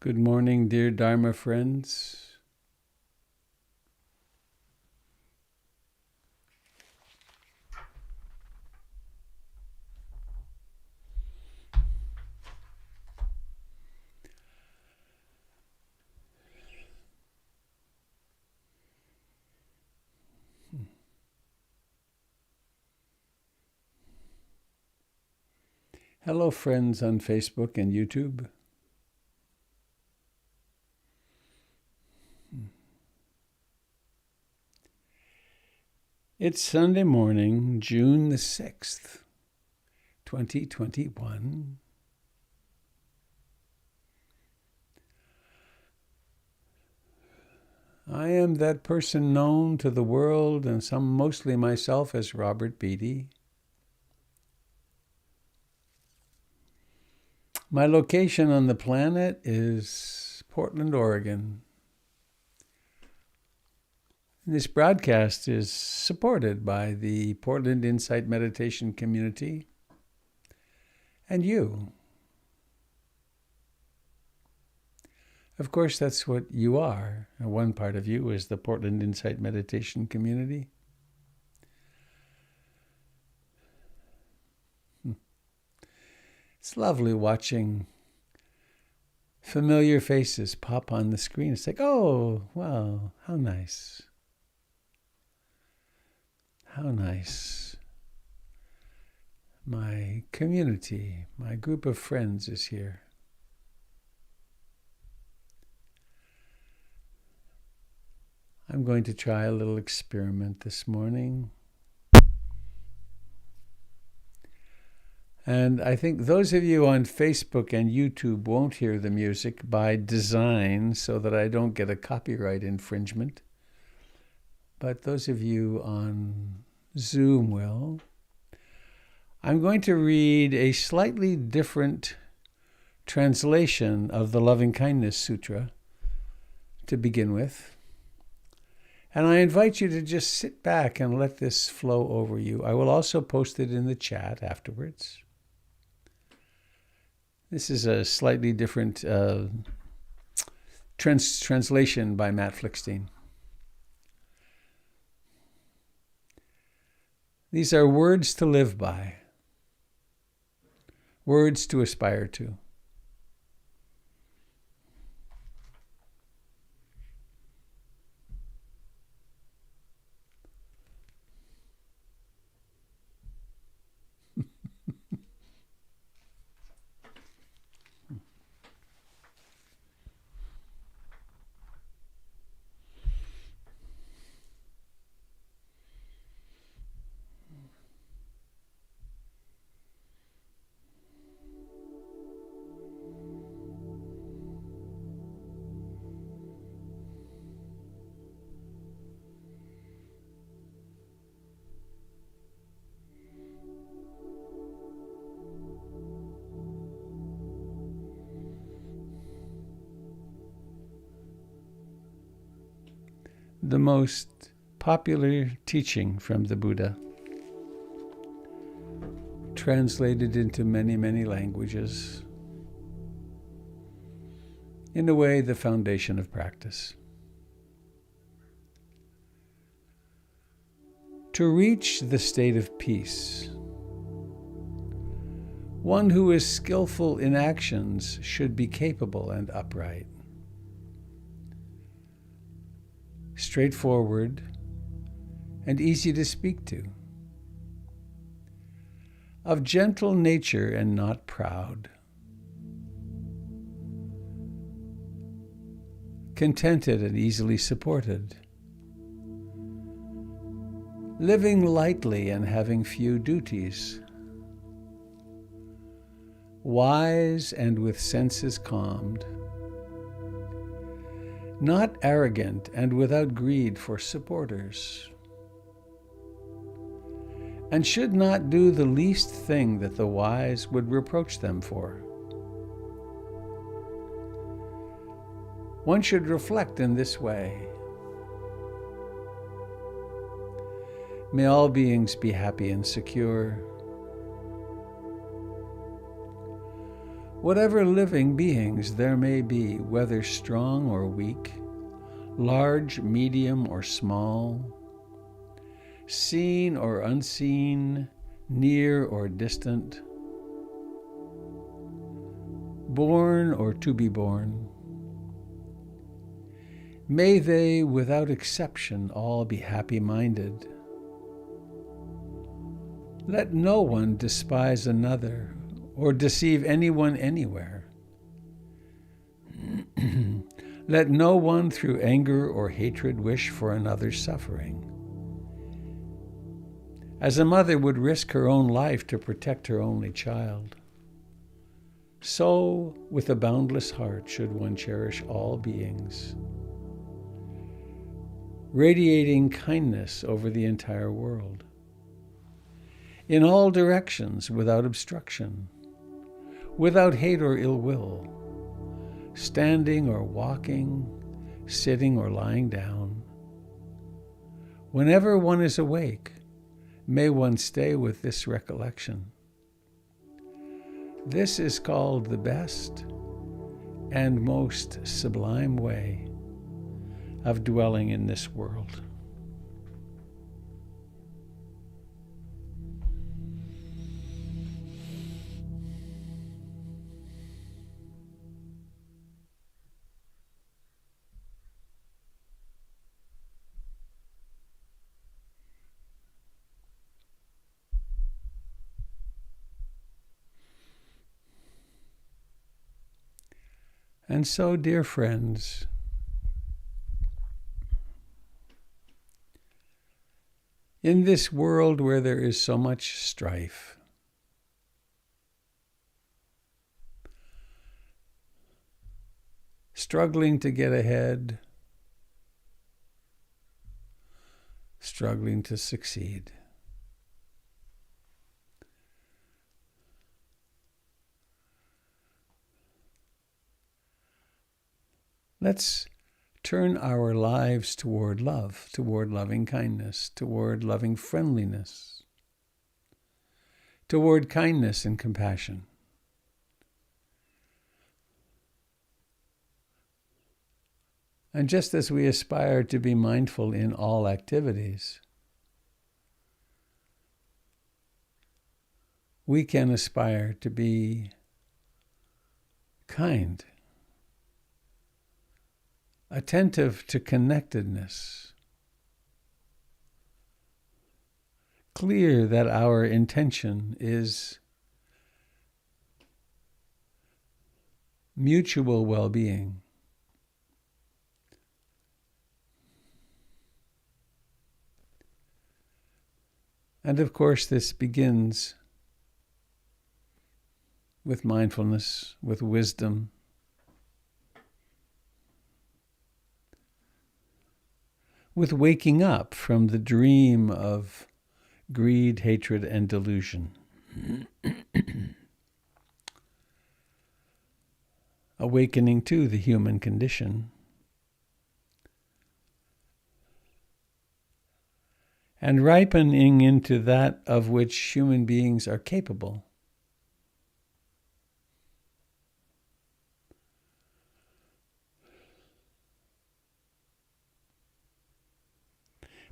Good morning, dear Dharma friends. Hello, friends on Facebook and YouTube. It's Sunday morning, June the 6th, 2021. I am that person known to the world and mostly myself as Robert Beatty. My location on the planet is Portland, Oregon. This broadcast is supported by the Portland Insight Meditation community and you. Of course, that's what you are. One part of you is the Portland Insight Meditation community. It's lovely watching familiar faces pop on the screen. It's like, oh, wow, how nice. How nice. My community, my group of friends is here. I'm going to try a little experiment this morning. And I think those of you on Facebook and YouTube won't hear the music by design so that I don't get a copyright infringement. But those of you on Zoom will. I'm going to read a slightly different translation of the Loving Kindness Sutra to begin with. And I invite you to just sit back and let this flow over you. I will also post it in the chat afterwards. This is a slightly different translation by Matt Flickstein. These are words to live by, words to aspire to. The most popular teaching from the Buddha, translated into many, many languages. In a way, the foundation of practice. To reach the state of peace, one who is skillful in actions should be capable and upright, straightforward, and easy to speak to, of gentle nature and not proud, contented and easily supported, living lightly and having few duties, wise and with senses calmed, not arrogant and without greed for supporters, and should not do the least thing that the wise would reproach them for. One should reflect in this way. May all beings be happy and secure. Whatever living beings there may be, whether strong or weak, large, medium, or small, seen or unseen, near or distant, born or to be born, may they, without exception, all be happy-minded. Let no one despise another or deceive anyone anywhere. Let no one through anger or hatred wish for another's suffering. As a mother would risk her own life to protect her only child, so with a boundless heart should one cherish all beings, radiating kindness over the entire world, in all directions without obstruction, without hate or ill will, standing or walking, sitting or lying down. Whenever one is awake, may one stay with this recollection. This is called the best and most sublime way of dwelling in this world. And so, dear friends, in this world where there is so much strife, struggling to get ahead, struggling to succeed, let's turn our lives toward love, toward loving kindness, toward loving friendliness, toward kindness and compassion. And just as we aspire to be mindful in all activities, we can aspire to be kind, attentive to connectedness, clear that our intention is mutual well-being. And of course, this begins with mindfulness, with wisdom, with waking up from the dream of greed, hatred, and delusion. Awakening to the human condition. And ripening into that of which human beings are capable.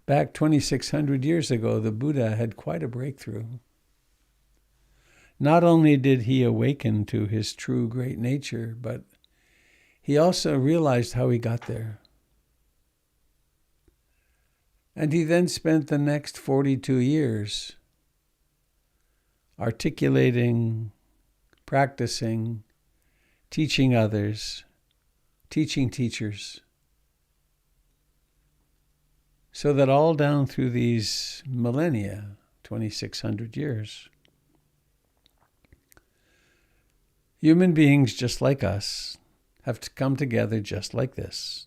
Back 2,600 years ago, the Buddha had quite a breakthrough. Not only did he awaken to his true great nature, but he also realized how he got there. And he then spent the next 42 years articulating, practicing, teaching others, teaching teachers, so that all down through these millennia, 2,600 years, human beings just like us have to come together just like this,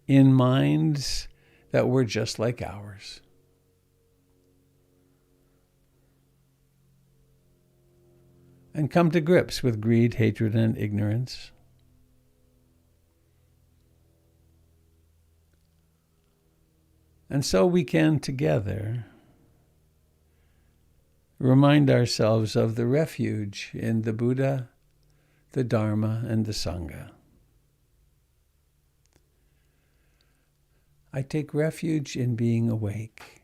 in minds that were just like ours. And come to grips with greed, hatred, and ignorance. And so we can together remind ourselves of the refuge in the Buddha, the Dharma, and the Sangha. I take refuge in being awake.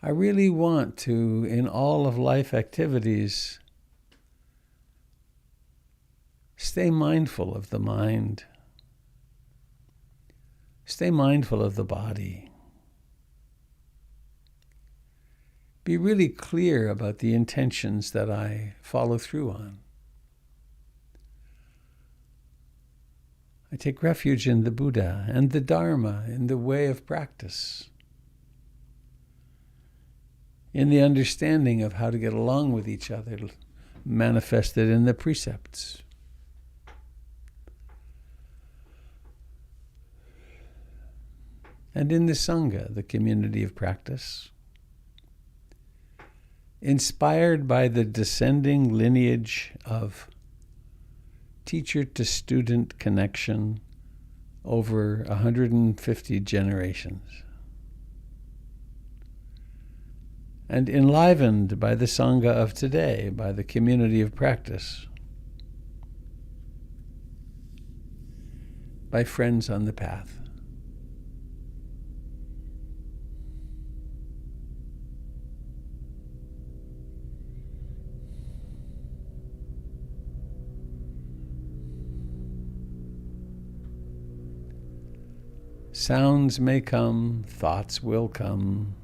I really want to, in all of life activities, stay mindful of the mind. Stay mindful of the body. Be really clear about the intentions that I follow through on. I take refuge in the Buddha and the Dharma, in the way of practice, in the understanding of how to get along with each other, manifested in the precepts. And in the Sangha, the community of practice, inspired by the descending lineage of teacher-to-student connection over 150 generations, and enlivened by the Sangha of today, by the community of practice, by friends on the path. Sounds may come, thoughts will come.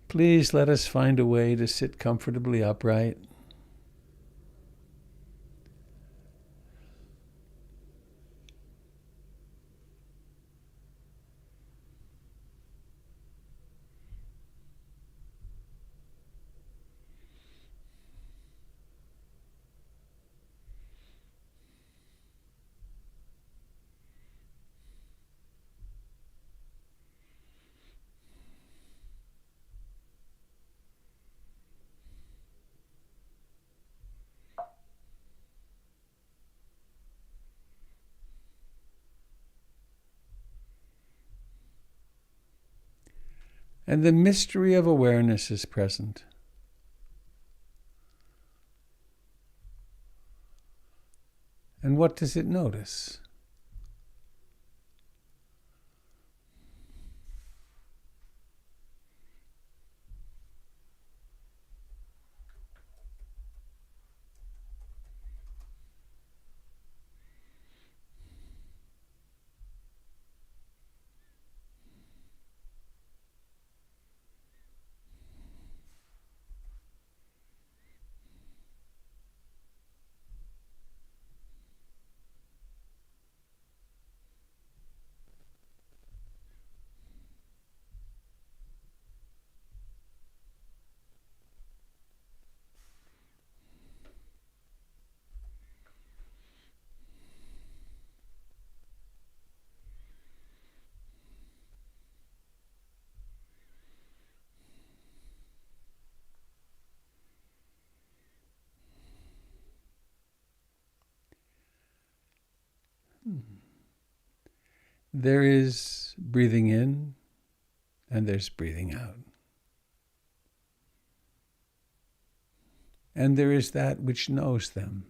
Please let us find a way to sit comfortably upright. And the mystery of awareness is present. And what does it notice? There is breathing in and there's breathing out. And there is that which knows them.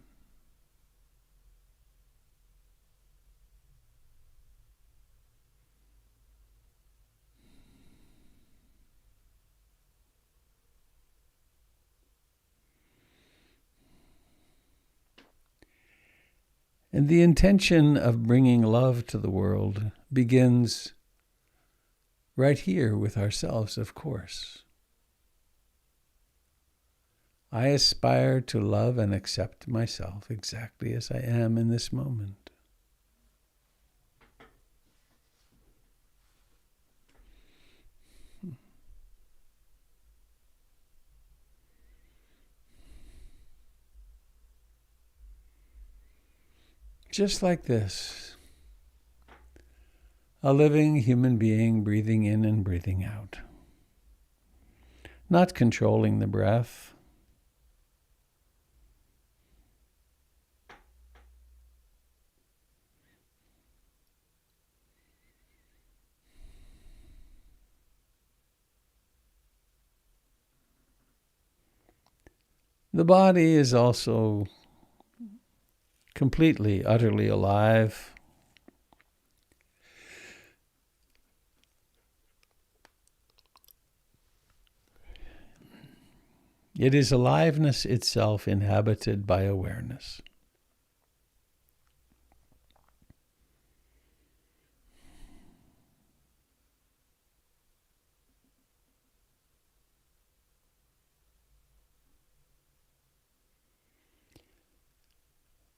And the intention of bringing love to the world begins right here with ourselves, of course. I aspire to love and accept myself exactly as I am in this moment. Just like this, A living human being breathing in and breathing out. Not controlling the breath. The body is also completely, utterly alive. It is aliveness itself inhabited by awareness.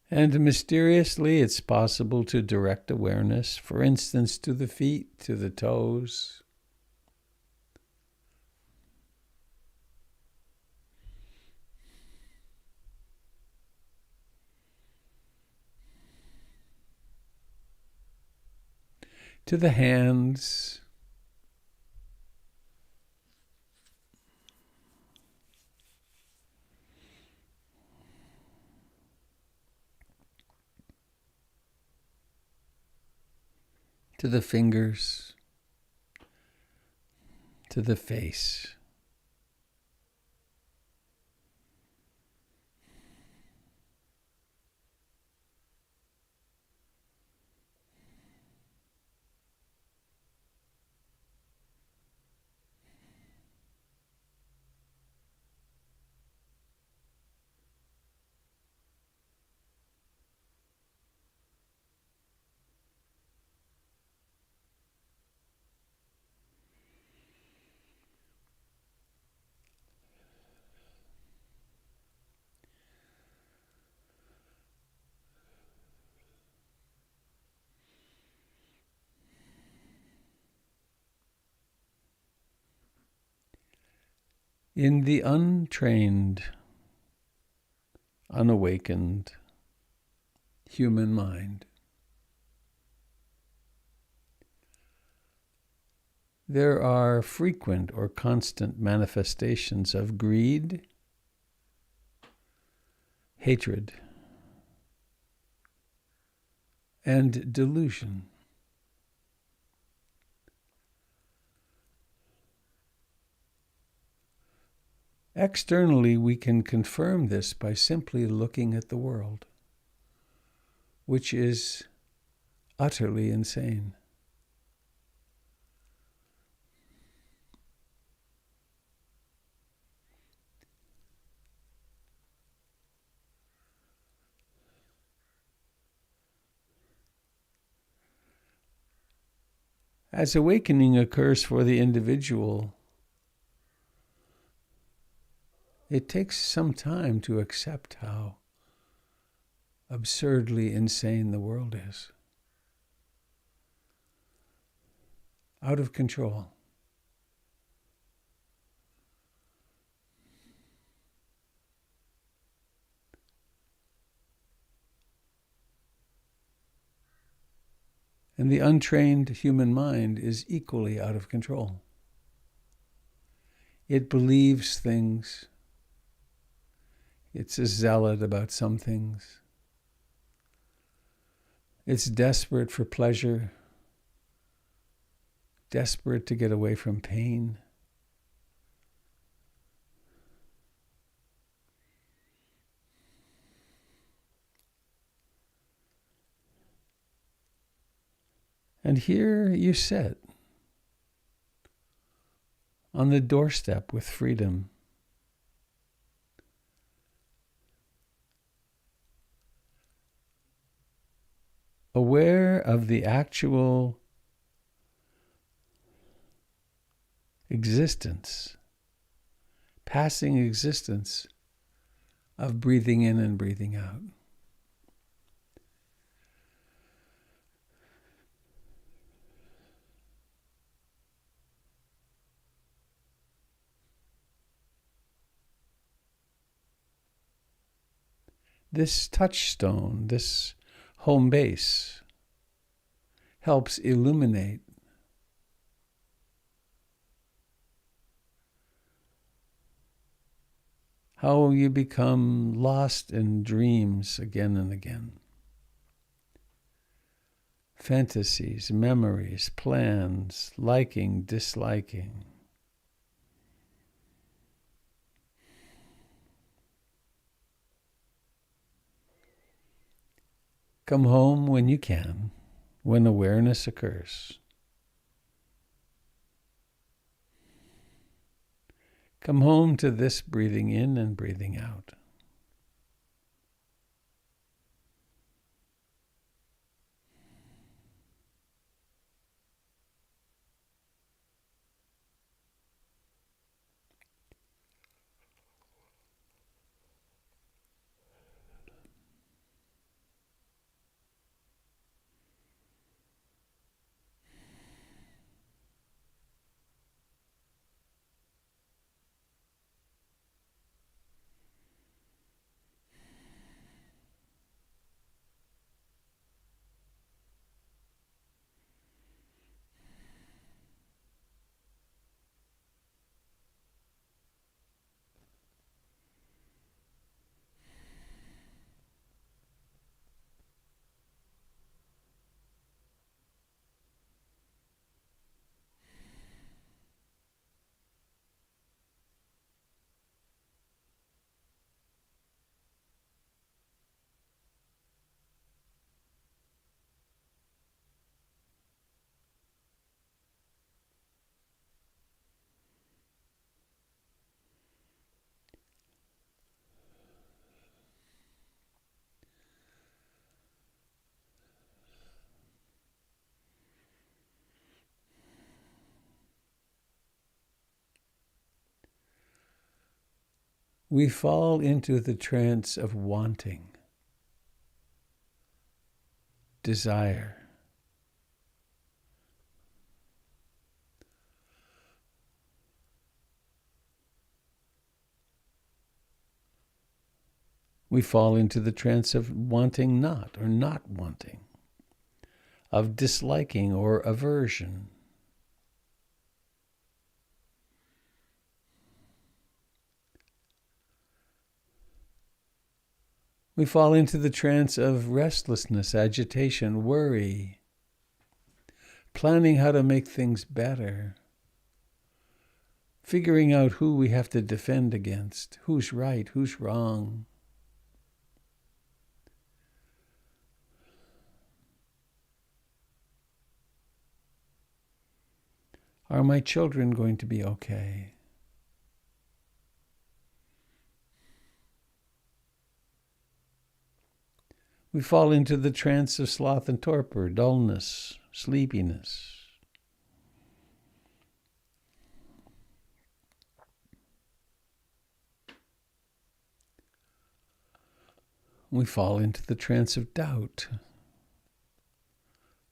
And mysteriously, it's possible to direct awareness, for instance, to the feet, to the toes. To the hands, to the fingers, to the face. In the untrained, unawakened human mind, there are frequent or constant manifestations of greed, hatred, and delusion. Externally, we can confirm this by simply looking at the world, which is utterly insane. As awakening occurs for the individual, it takes some time to accept how absurdly insane the world is. Out of control. And the untrained human mind is equally out of control. It believes things. It's a zealot about some things. It's desperate for pleasure, desperate to get away from pain. And here you sit on the doorstep with freedom. Aware of the actual existence, passing existence of breathing in and breathing out. This touchstone, this home base, helps illuminate how you become lost in dreams again and again. Fantasies, memories, plans, liking, disliking. Come home when you can, when awareness occurs. Come home to this breathing in and breathing out. We fall into the trance of wanting, desire. We fall into the trance of wanting not or not wanting, of disliking or aversion. We fall into the trance of restlessness, agitation, worry, planning how to make things better, figuring out who we have to defend against, who's right, who's wrong. Are my children going to be okay? We fall into the trance of sloth and torpor, dullness, sleepiness. We fall into the trance of doubt.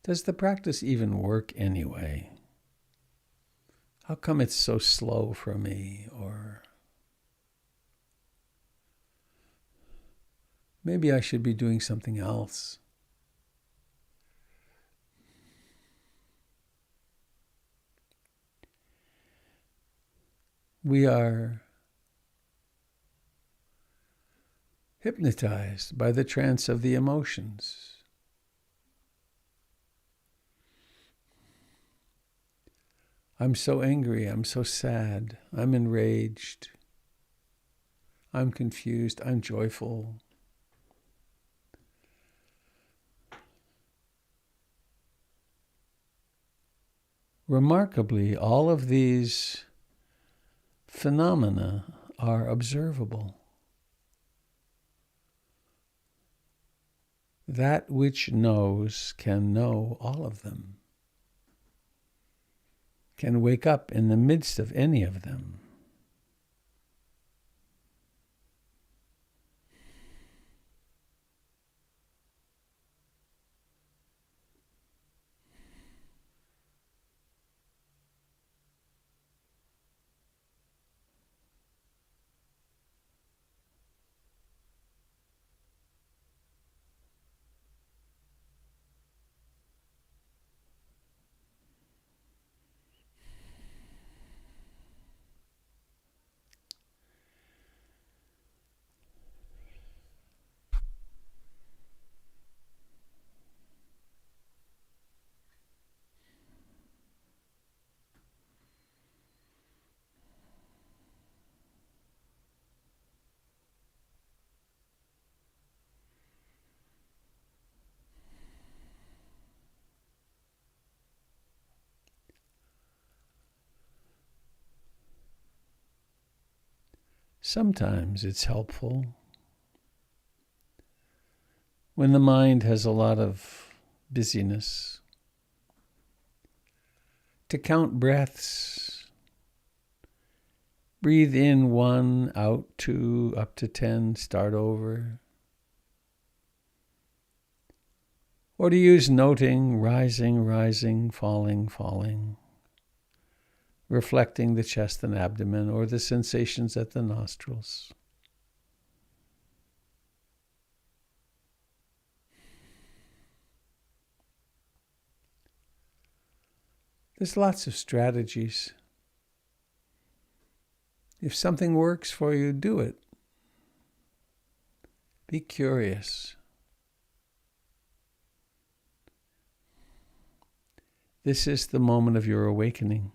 Does the practice even work anyway? How come it's so slow for me? Or maybe I should be doing something else. We are hypnotized by the trance of the emotions. I'm so angry, I'm so sad, I'm enraged, I'm confused, I'm joyful. Remarkably, all of these phenomena are observable. That which knows can know all of them, can wake up in the midst of any of them. Sometimes it's helpful when the mind has a lot of busyness to count breaths. Breathe in 1, out 2, up to 10, start over. Or to use noting, rising, rising, falling, falling. Reflecting the chest and abdomen or the sensations at the nostrils. There's lots of strategies. If something works for you, do it. Be curious. This is the moment of your awakening.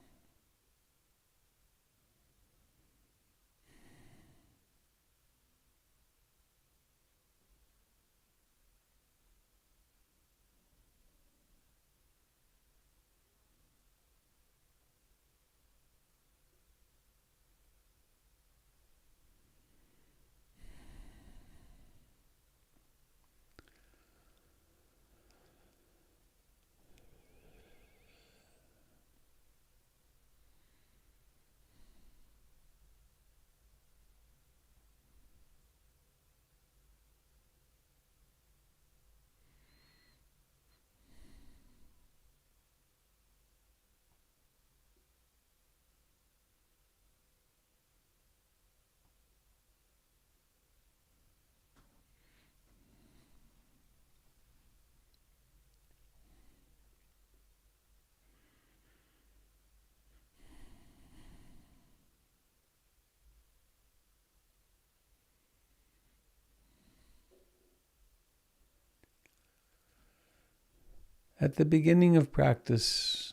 At the beginning of practice,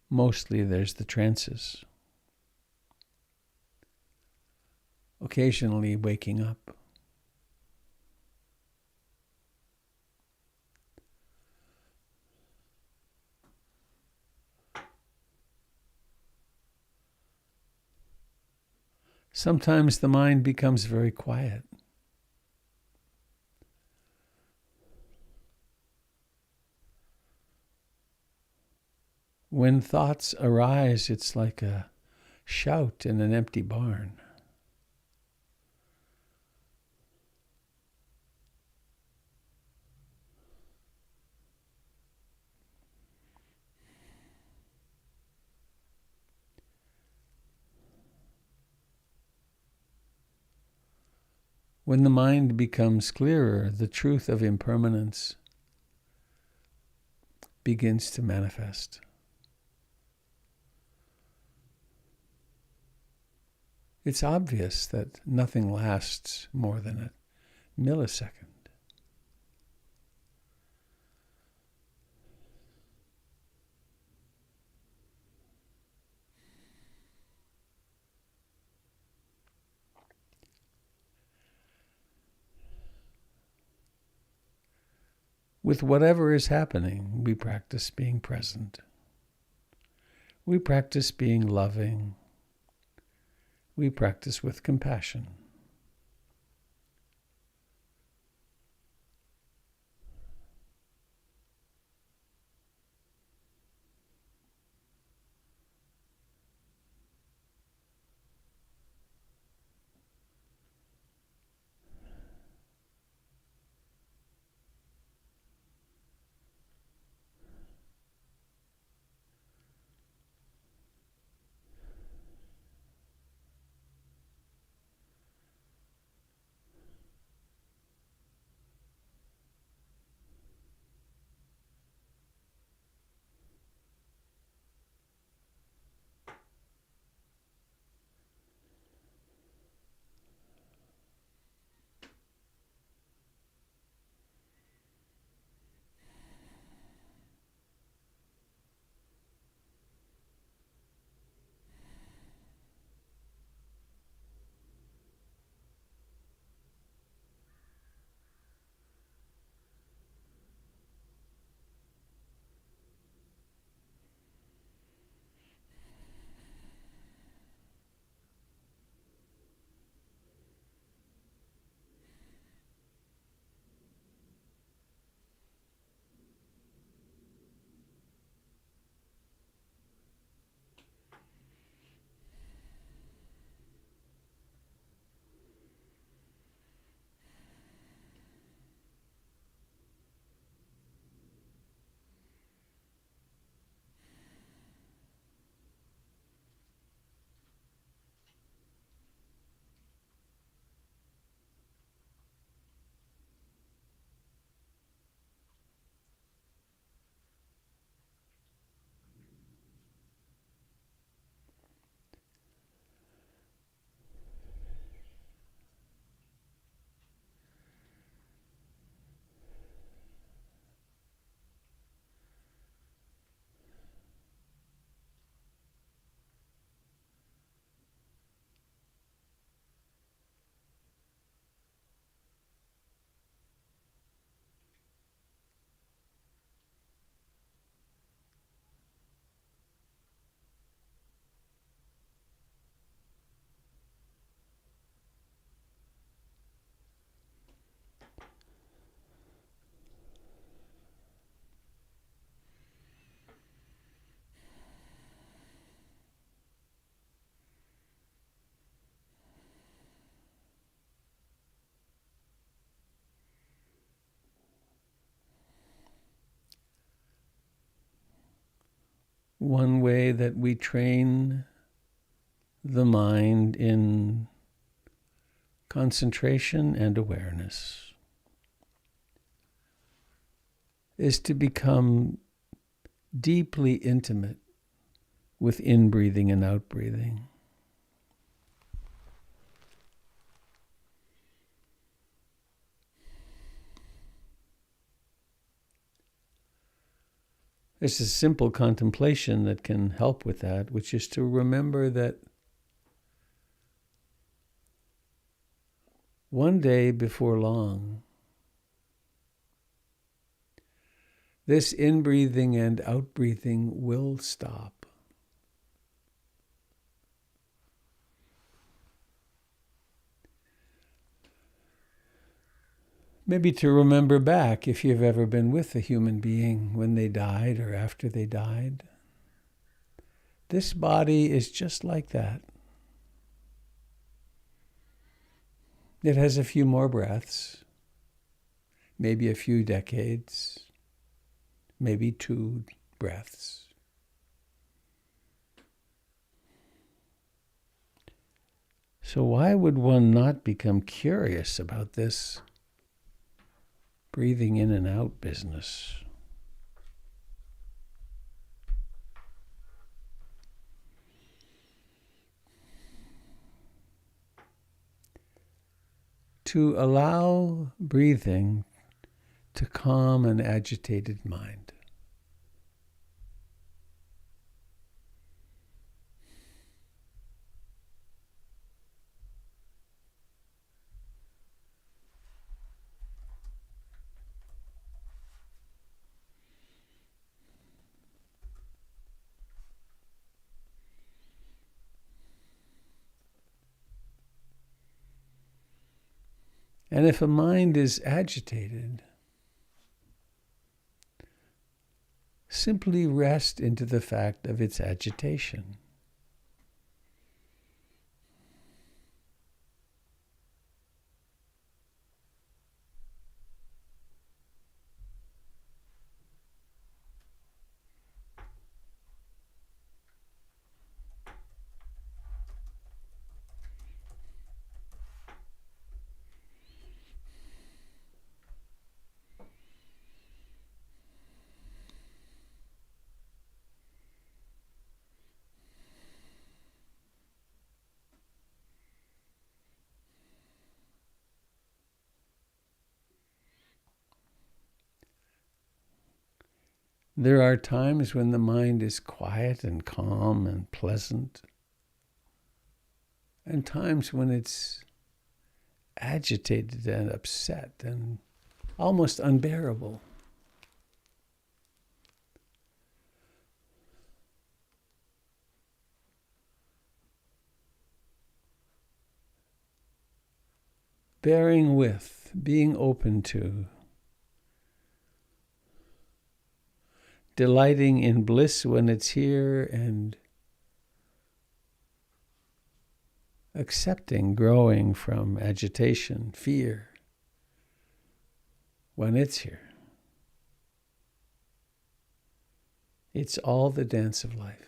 mostly there's the trances. Occasionally waking up. Sometimes the mind becomes very quiet. When thoughts arise, it's like a shout in an empty barn. When the mind becomes clearer, the truth of impermanence begins to manifest. It's obvious that nothing lasts more than a millisecond. With whatever is happening, we practice being present. We practice being loving. We practice with compassion. one way that we train the mind in concentration and awareness is to become deeply intimate with in-breathing and out-breathing. There's a simple contemplation that can help with that, which is to remember that one day before long, this in-breathing and out-breathing will stop. Maybe to remember back, if you've ever been with a human being when they died or after they died. This body is just like that. It has a few more breaths, maybe a few decades, maybe 2 breaths. So why would one not become curious about this breathing in and out business? To allow breathing to calm an agitated mind. And if a mind is agitated, simply rest into the fact of its agitation. There are times when the mind is quiet and calm and pleasant, and times when it's agitated and upset and almost unbearable. Bearing with, being open to, delighting in bliss when it's here, and accepting growing from agitation, fear, when it's here. It's all the dance of life.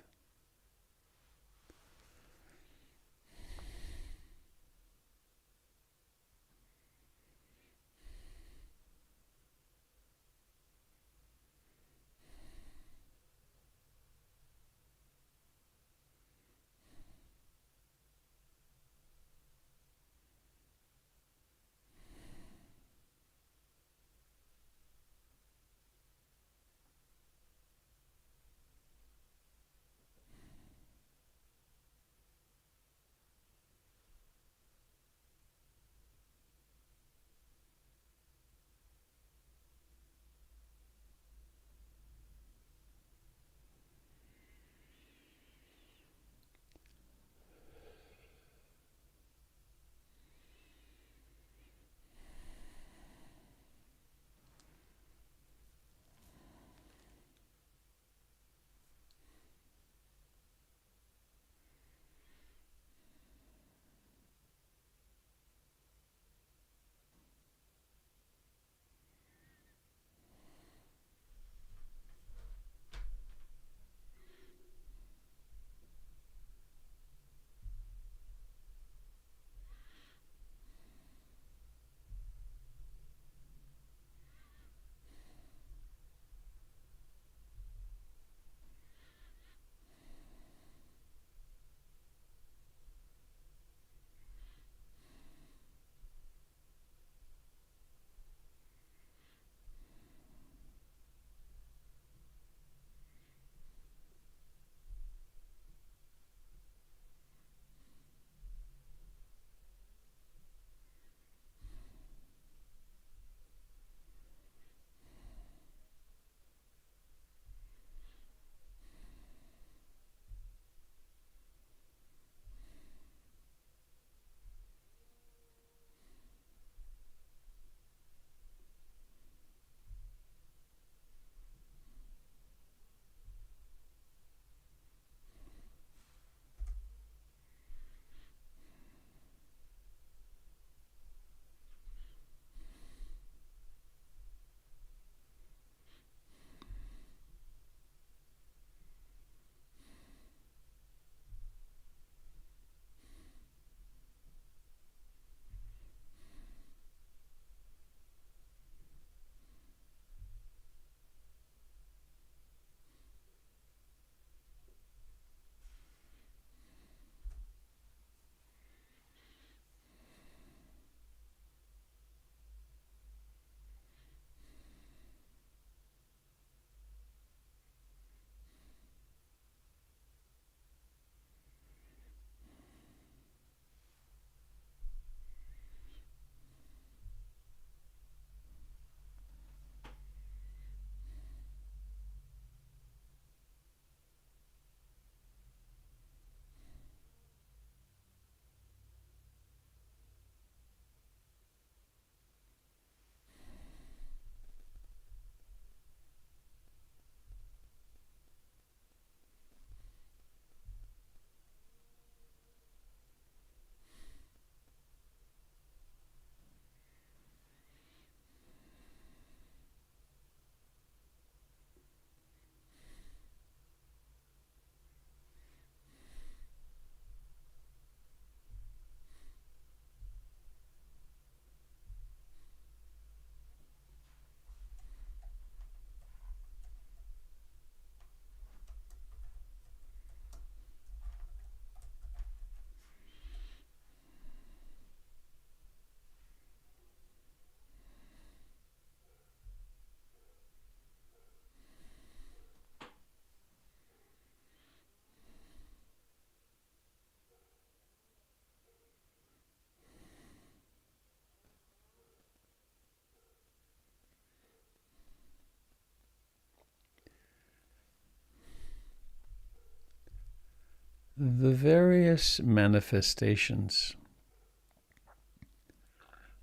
the various manifestations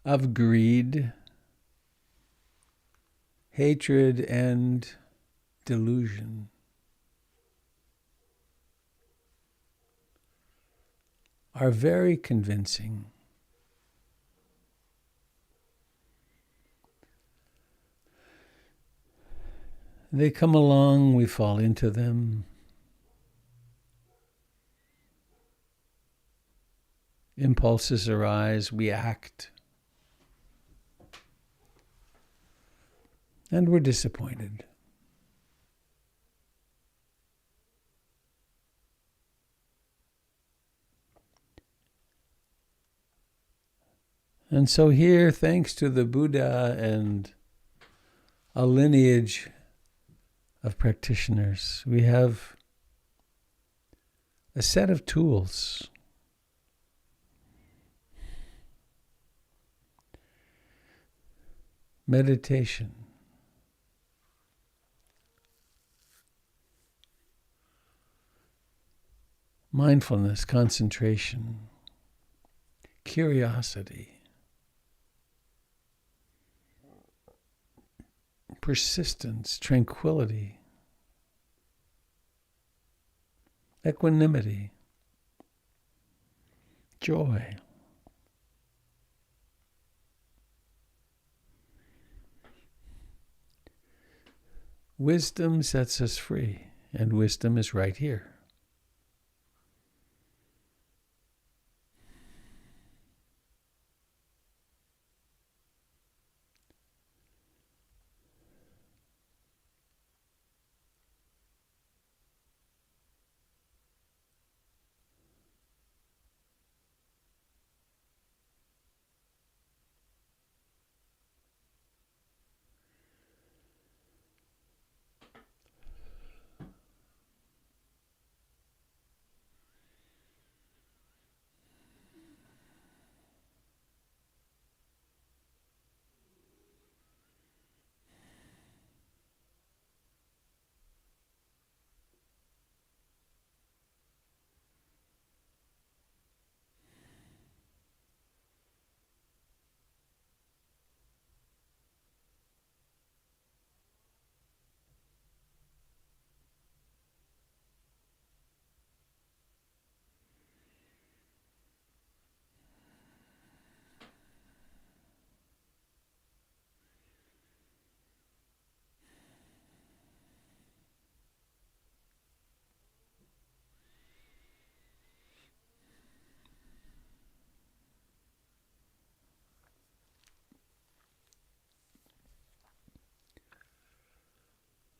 of greed, hatred, and delusion are very convincing. They come along, we fall into them. Impulses arise, we act. And we're disappointed. And so here, thanks to the Buddha and a lineage of practitioners, we have a set of tools. Meditation. Mindfulness, concentration, curiosity, persistence, tranquility, equanimity, joy. Wisdom sets us free, and wisdom is right here.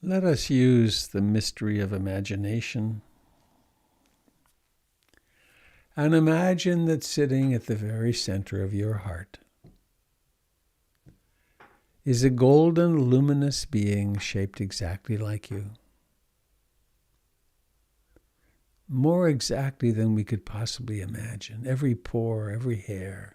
Let us use the mystery of imagination and imagine that sitting at the very center of your heart is a golden, luminous being shaped exactly like you. More exactly than we could possibly imagine. Every pore, every hair.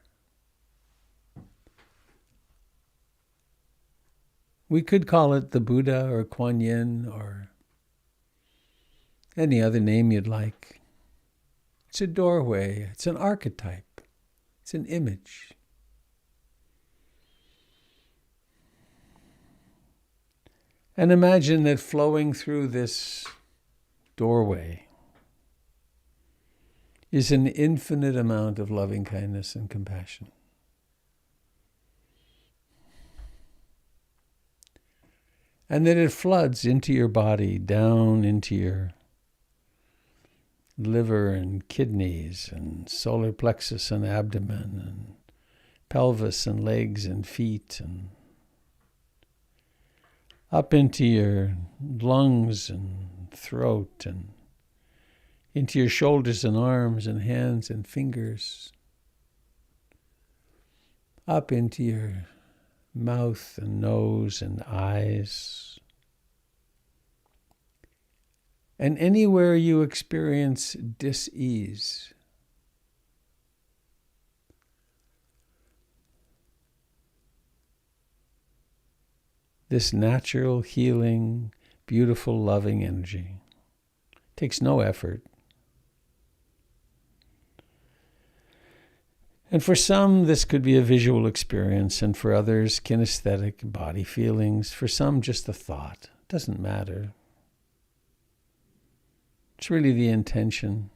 We could call it the Buddha or Kuan Yin or any other name you'd like. It's a doorway. It's an archetype. It's an image. And imagine that flowing through this doorway is an infinite amount of loving kindness and compassion. And that it floods into your body, down into your liver and kidneys and solar plexus and abdomen and pelvis and legs and feet and up into your lungs and throat and into your shoulders and arms and hands and fingers, up into your mouth and nose and eyes, and anywhere you experience dis-ease. This natural, healing, beautiful, loving energy takes no effort. And for some, this could be a visual experience, and for others, kinesthetic body feelings. For some, just a thought. It doesn't matter. It's really the intention.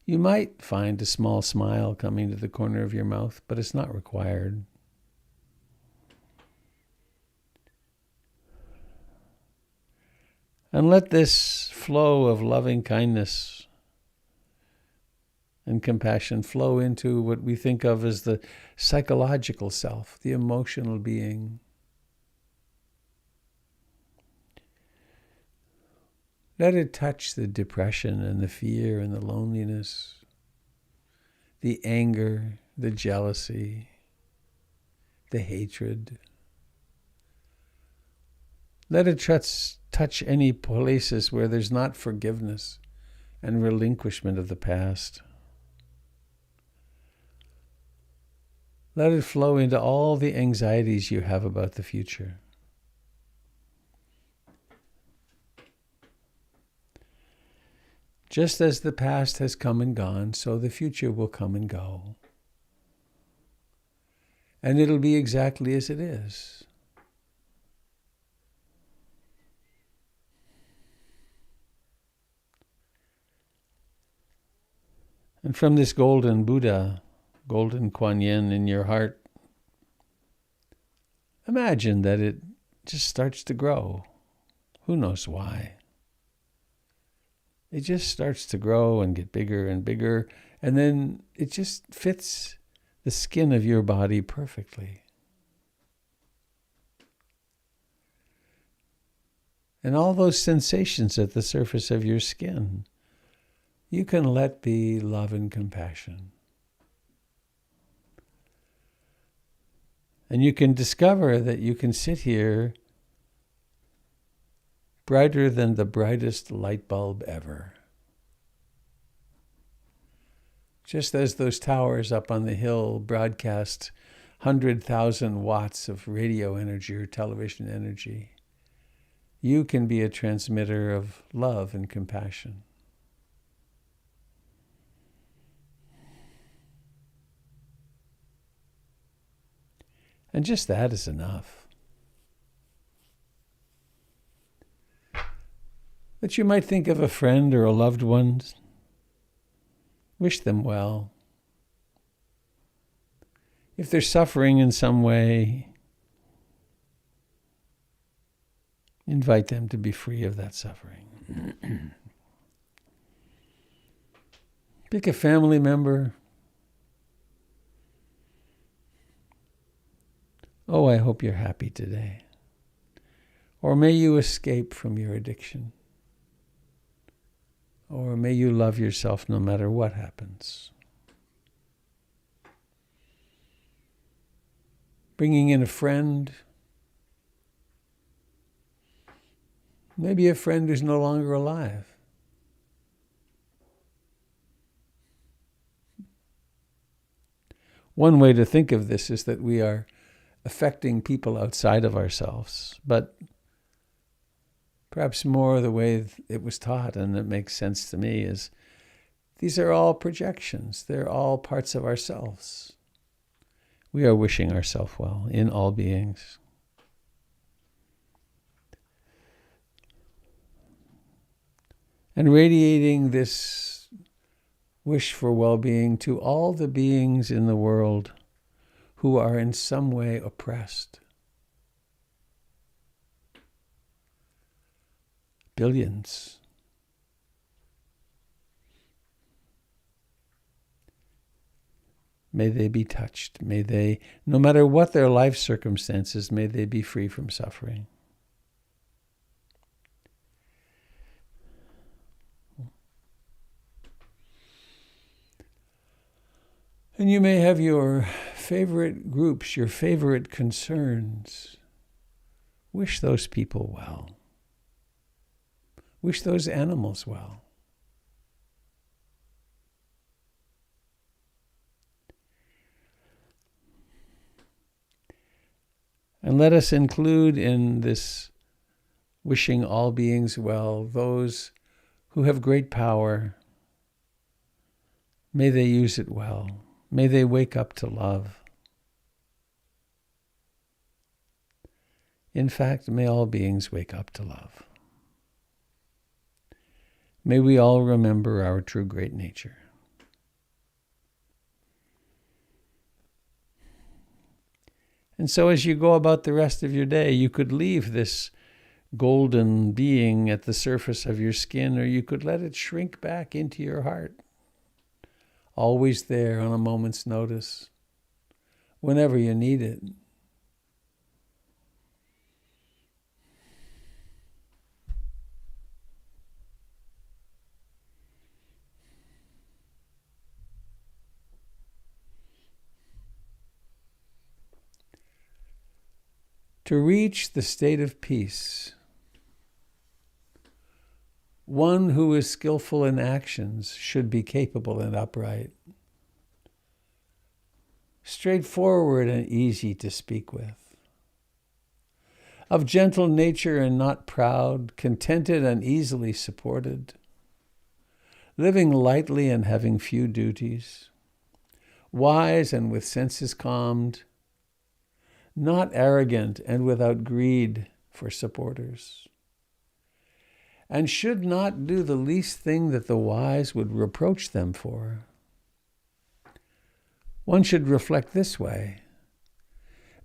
You might find a small smile coming to the corner of your mouth, but it's not required. And let this flow of loving kindness and compassion flow into what we think of as the psychological self, the emotional being. Let it touch the depression and the fear and the loneliness, the anger, the jealousy, the hatred. Let it touch any places where there's not forgiveness and relinquishment of the past. Let it flow into all the anxieties you have about the future. Just as the past has come and gone, so the future will come and go. And it'll be exactly as it is. And from this golden Buddha, golden Kuan Yin in your heart, imagine that it just starts to grow. Who knows why? It just starts to grow and get bigger and bigger, and then it just fits the skin of your body perfectly. And all those sensations at the surface of your skin, you can let be love and compassion. And you can discover that you can sit here brighter than the brightest light bulb ever. Just as those towers up on the hill broadcast 100,000 watts of radio energy or television energy, you can be a transmitter of love and compassion. And just that is enough. But you might think of a friend or a loved one. Wish them well. If they're suffering in some way, invite them to be free of that suffering. Pick a family member. Oh, I hope you're happy today. Or may you escape from your addiction. Or may you love yourself no matter what happens. Bringing in a friend. Maybe a friend who's no longer alive. One way to think of this is that we are affecting people outside of ourselves, but perhaps more the way it was taught, and it makes sense to me, is these are all projections. They're all parts of ourselves. We are wishing ourselves well in all beings. And radiating this wish for well-being to all the beings in the world who are in some way oppressed. Billions. May they be touched. May they, no matter what their life circumstances, may they be free from suffering. And you may have your favorite groups, your favorite concerns. Wish those people well. Wish those animals well. And let us include in this wishing all beings well those who have great power, May they use it well. May they wake up to love. In fact, may all beings wake up to love. May we all remember our true great nature. And so as you go about the rest of your day, you could leave this golden being at the surface of your skin, or you could let it shrink back into your heart, always there on a moment's notice, whenever you need it. To reach the state of peace, one who is skillful in actions should be capable and upright, straightforward and easy to speak with, of gentle nature and not proud, contented and easily supported, living lightly and having few duties, wise and with senses calmed, not arrogant and without greed for supporters, and should not do the least thing that the wise would reproach them for. One should reflect this way: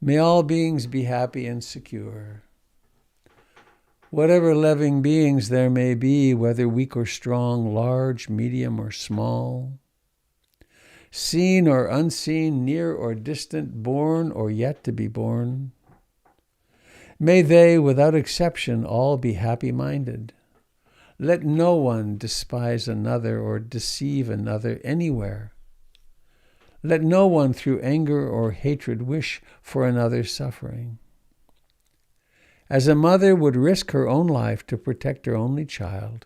may all beings be happy and secure. Whatever living beings there may be, whether weak or strong, large, medium, or small, seen or unseen, near or distant, born or yet to be born, may they, without exception, all be happy-minded. Let no one despise another or deceive another anywhere. Let no one through anger or hatred wish for another's suffering. As a mother would risk her own life to protect her only child,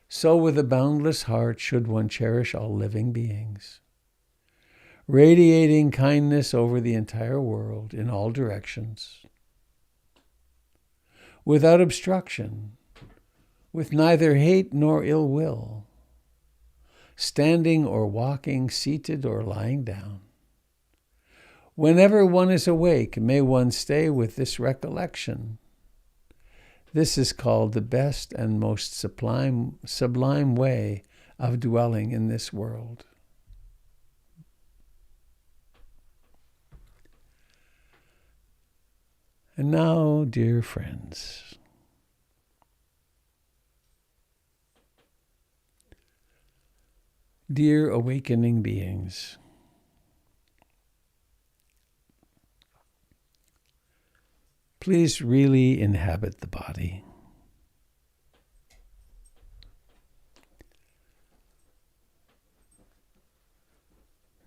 so with a boundless heart should one cherish all living beings, radiating kindness over the entire world in all directions, without obstruction, with neither hate nor ill will, standing or walking, seated or lying down. Whenever one is awake, may one stay with this recollection. This is called the best and most sublime way of dwelling in this world. And now, dear friends, dear awakening beings, please really inhabit the body.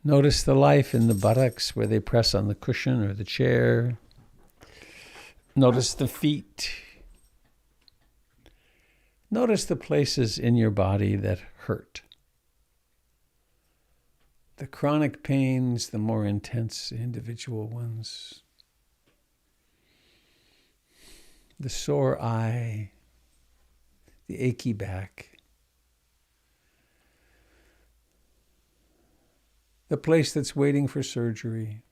Notice the life in the buttocks where they press on the cushion or the chair. Notice the feet. Notice the places in your body that hurt. The chronic pains, the more intense individual ones. The sore eye, the achy back, the place that's waiting for surgery,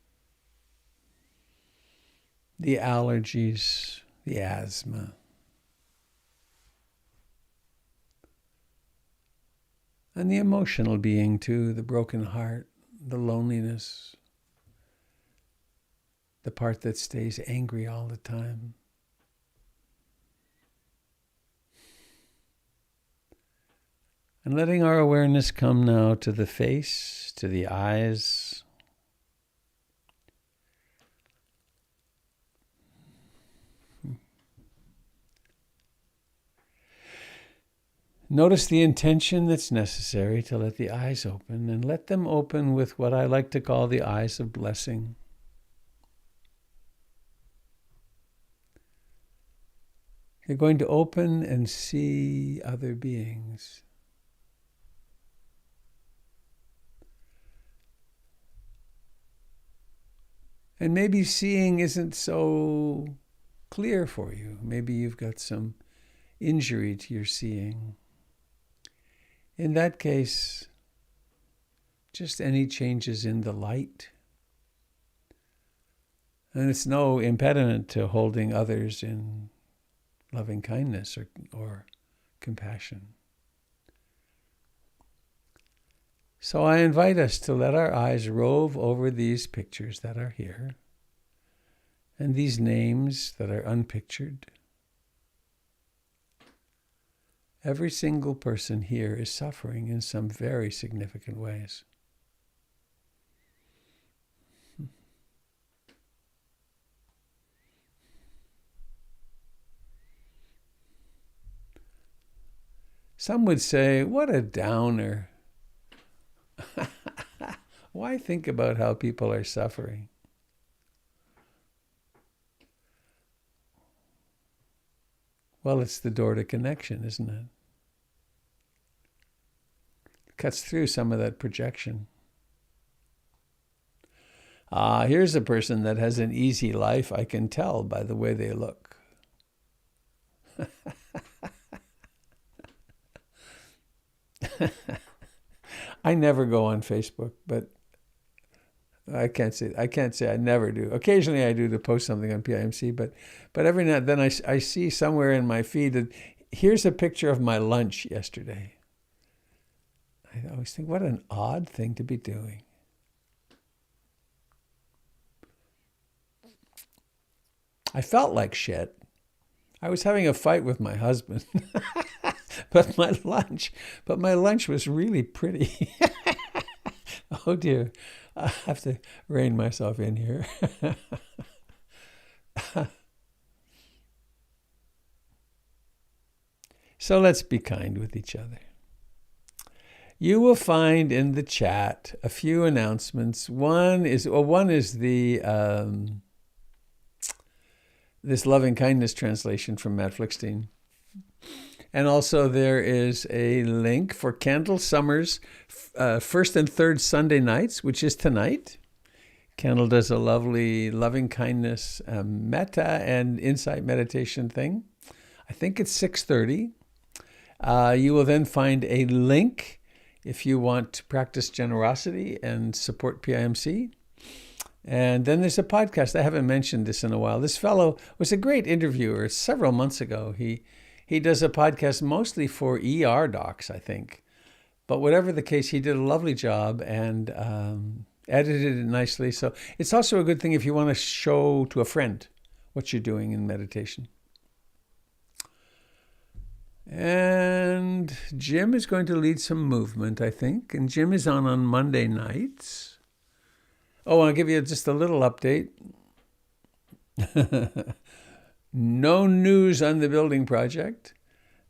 the allergies, the asthma, and the emotional being too, the broken heart, the loneliness, the part that stays angry all the time. And letting our awareness come now to the face, to the eyes. Notice the intention that's necessary to let the eyes open, and let them open with what I like to call the eyes of blessing. You're going to open and see other beings. And maybe seeing isn't so clear for you. Maybe you've got some injury to your seeing. In that case, just any changes in the light. And it's no impediment to holding others in loving kindness or compassion. So I invite us to let our eyes rove over these pictures that are here and these names that are unpictured. Every single person here is suffering in some very significant ways. Some would say, what a downer. Why think about how people are suffering? Well, it's the door to connection, isn't it? It cuts through some of that projection. Here's a person that has an easy life. I can tell by the way they look. I never go on Facebook, but I can't say I never do. Occasionally I do to post something on PIMC, but every now and then I see somewhere in my feed that here's a picture of my lunch yesterday. I always think, what an odd thing to be doing. I felt like shit. I was having a fight with my husband. But my lunch was really pretty. Oh dear, I have to rein myself in here. So let's be kind with each other. You will find in the chat a few announcements. One is the this loving kindness translation from Matt Flickstein. And also there is a link for Candle Summer's first and third Sunday nights, which is tonight. Candle does a lovely loving kindness metta and insight meditation thing. I think it's 6:30. You will then find a link if you want to practice generosity and support PIMC. And then there's a podcast. I haven't mentioned this in a while. This fellow was a great interviewer several months ago. He does a podcast mostly for ER docs, I think. But whatever the case, he did a lovely job and edited it nicely. So it's also a good thing if you want to show to a friend what you're doing in meditation. And Jim is going to lead some movement, I think. And Jim is on Monday nights. Oh, I'll give you just a little update. No news on the building project,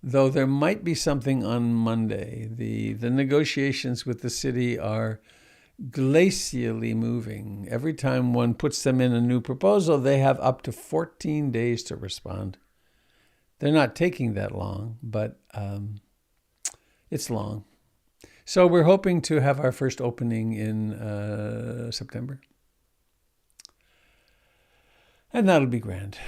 though there might be something on Monday. The negotiations with the city are glacially moving. Every time one puts them in a new proposal, they have up to 14 days to respond. They're not taking that long, but it's long. So we're hoping to have our first opening in September. And that'll be grand.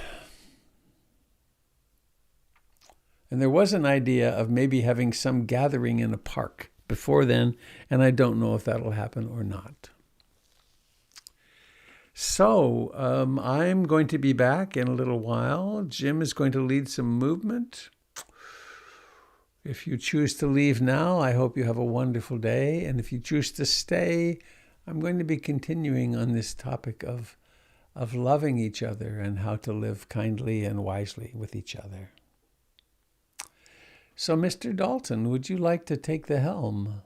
And there was an idea of maybe having some gathering in a park before then, and I don't know if that'll happen or not. So I'm going to be back in a little while. Jim is going to lead some movement. If you choose to leave now, I hope you have a wonderful day. And if you choose to stay, I'm going to be continuing on this topic of loving each other and how to live kindly and wisely with each other. So, Mr. Dalton, would you like to take the helm?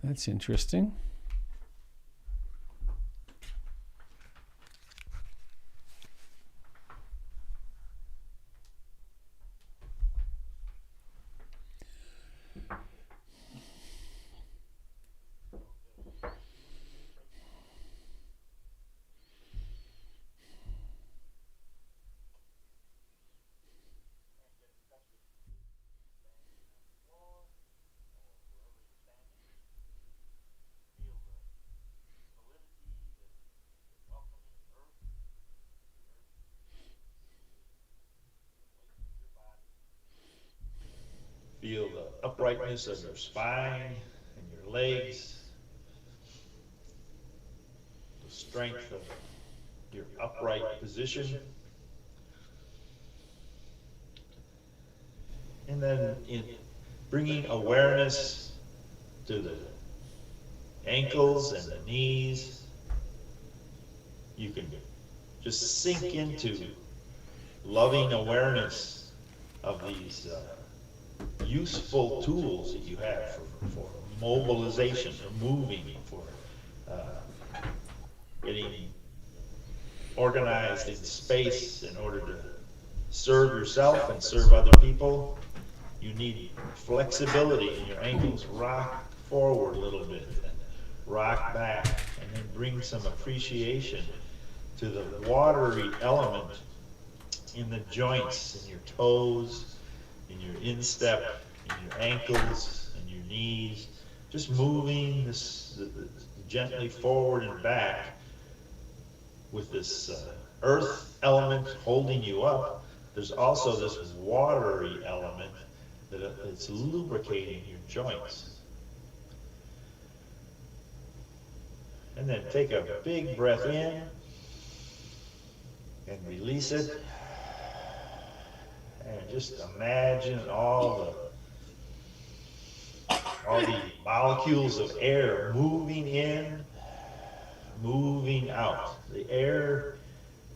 That's interesting. uprightness of your spine and your legs, the strength of your upright position. And then in bringing awareness to the ankles and the knees, you can just sink into loving awareness of these useful tools that you have for mobilization, for moving, for getting organized in space in order to serve yourself and serve other people. You need flexibility in your ankles. Rock forward a little bit and rock back, and then bring some appreciation to the watery element in the joints, in your toes, in your instep, in your ankles, and your knees. Just moving this gently forward and back with this earth element holding you up. There's also this watery element that it's lubricating your joints. And then take a big breath in and release it. And just imagine all the molecules of air moving in, moving out. The air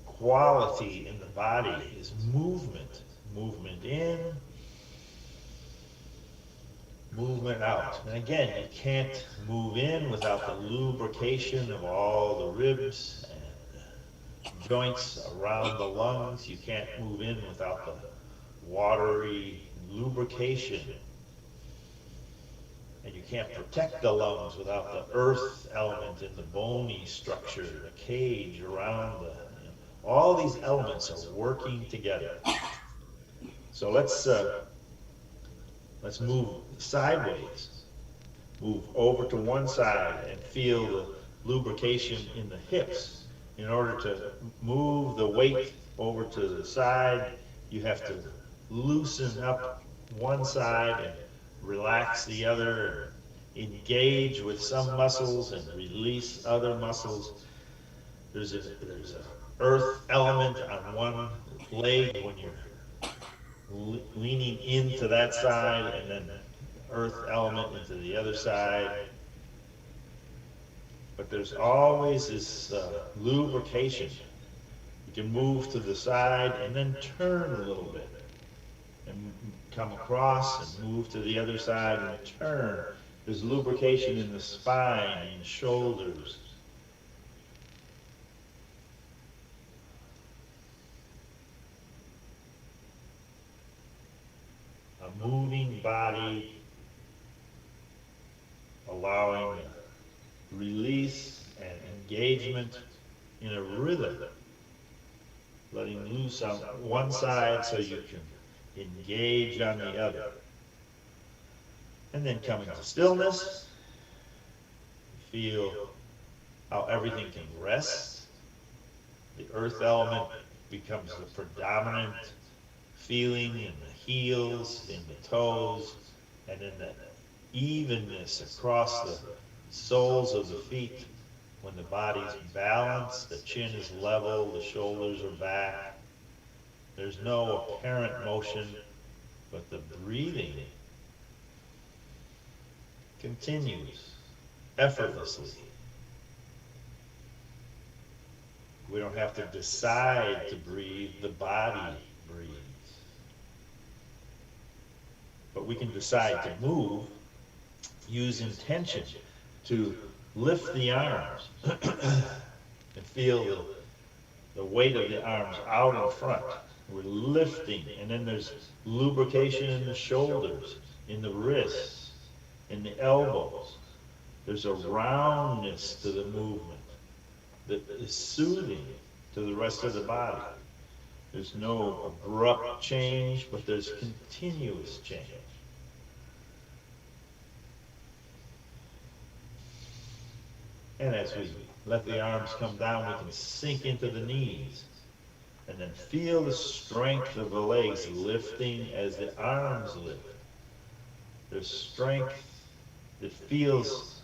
quality in the body is movement. Movement in, movement out. And again, you can't move in without the lubrication of all the ribs and joints around the lungs. You can't move in without the watery lubrication. And you can't protect the lungs without the earth element in the bony structure, the cage around all these elements are working together. So let's move sideways. Move over to one side and feel the lubrication in the hips. In order to move the weight over to the side, you have to loosen up one side and relax the other, engage with some muscles and release other muscles. There's a earth element on one leg when you're leaning into that side, and then earth element into the other side. But there's always this lubrication. You can move to the side and then turn a little bit and come across and move to the other side and turn. There's lubrication in the spine and shoulders. A moving body, allowing release and engagement in a rhythm, letting loose on one side so you can engage on the other. And then coming to stillness, feel how everything can rest. The earth element becomes the predominant feeling in the heels, in the toes, and in the evenness across the soles of the feet. When the body's balanced, the chin is level, the shoulders are back. There's no apparent motion, but the breathing continues effortlessly. We don't have to decide to breathe, the body breathes. But we can decide to move, use intention to lift the arms and feel the weight of the arms out in front. We're lifting, and then there's lubrication in the shoulders, in the wrists, in the elbows. There's a roundness to the movement that is soothing to the rest of the body. There's no abrupt change, but there's continuous change. And as we let the arms come down, we can sink into the knees. And then feel the strength of the legs lifting as the arms lift. There's strength that feels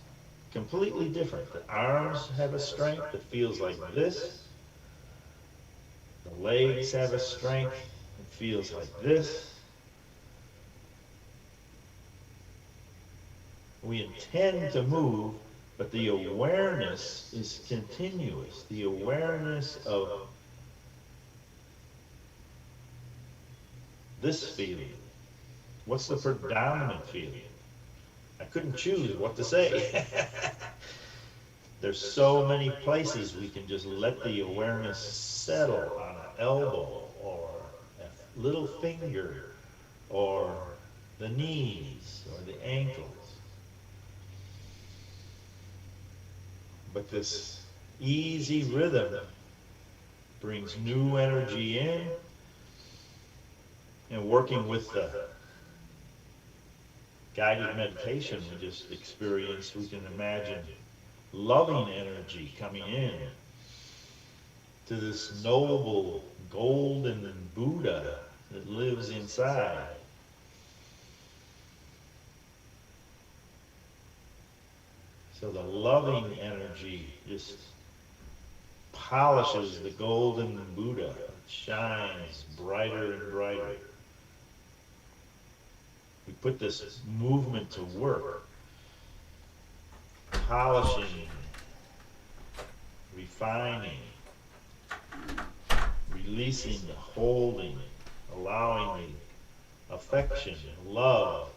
completely different. The arms have a strength that feels like this. The legs have a strength that feels like this. We intend to move, but the awareness is continuous. The awareness of this feeling. What's the predominant feeling? I couldn't choose what to say. There's so many places we can just let the awareness settle on an elbow or a little finger or the knees or the ankles. But this easy rhythm brings new energy in, and working with the guided meditation we just experienced, we can imagine loving energy coming in to this noble golden Buddha that lives inside. So the loving energy just polishes the golden Buddha. It shines brighter and brighter. We put this movement to work, polishing, refining, releasing the holding, allowing the affection, love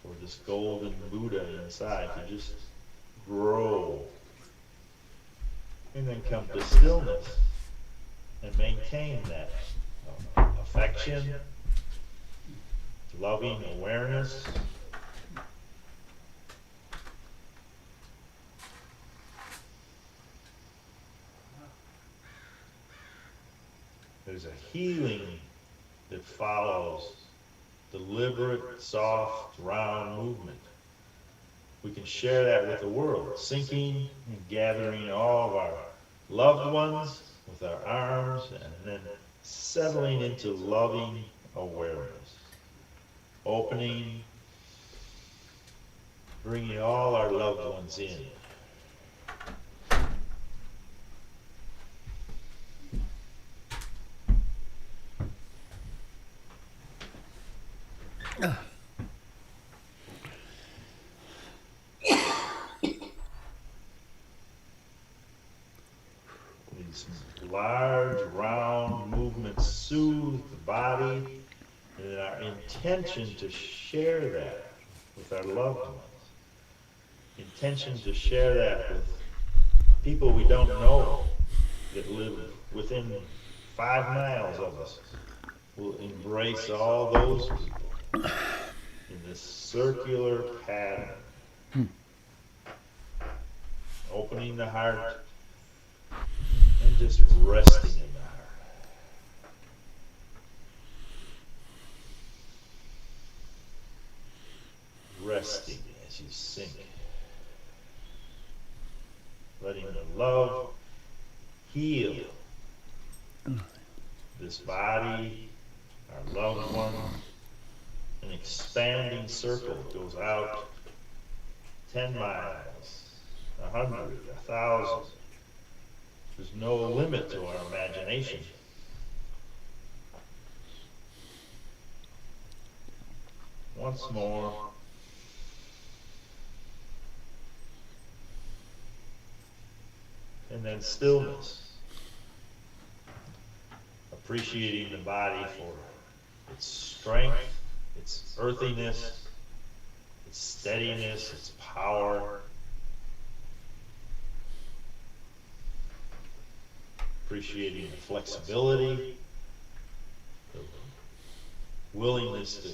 for this golden Buddha inside to just grow. And then come to stillness and maintain that affection, loving awareness. There's a healing that follows deliberate, soft, round movement. We can share that with the world, sinking and gathering all of our loved ones with our arms and then settling into loving awareness. Opening, bringing all our loved ones in. These large, round movements soothe the body, and our intention to share that with our loved ones. Intention to share that with people we don't know that live within 5 miles of us. We'll embrace all those people in this circular pattern. Opening the heart and just resting in the heart. Resting as you sink. Letting the love heal this body, our loved one. An expanding circle goes out 10 miles, 100, 1,000. There's no limit to our imagination. Once more. And then stillness. Appreciating the body for its strength, its earthiness, its steadiness, its power. Appreciating the flexibility, the willingness to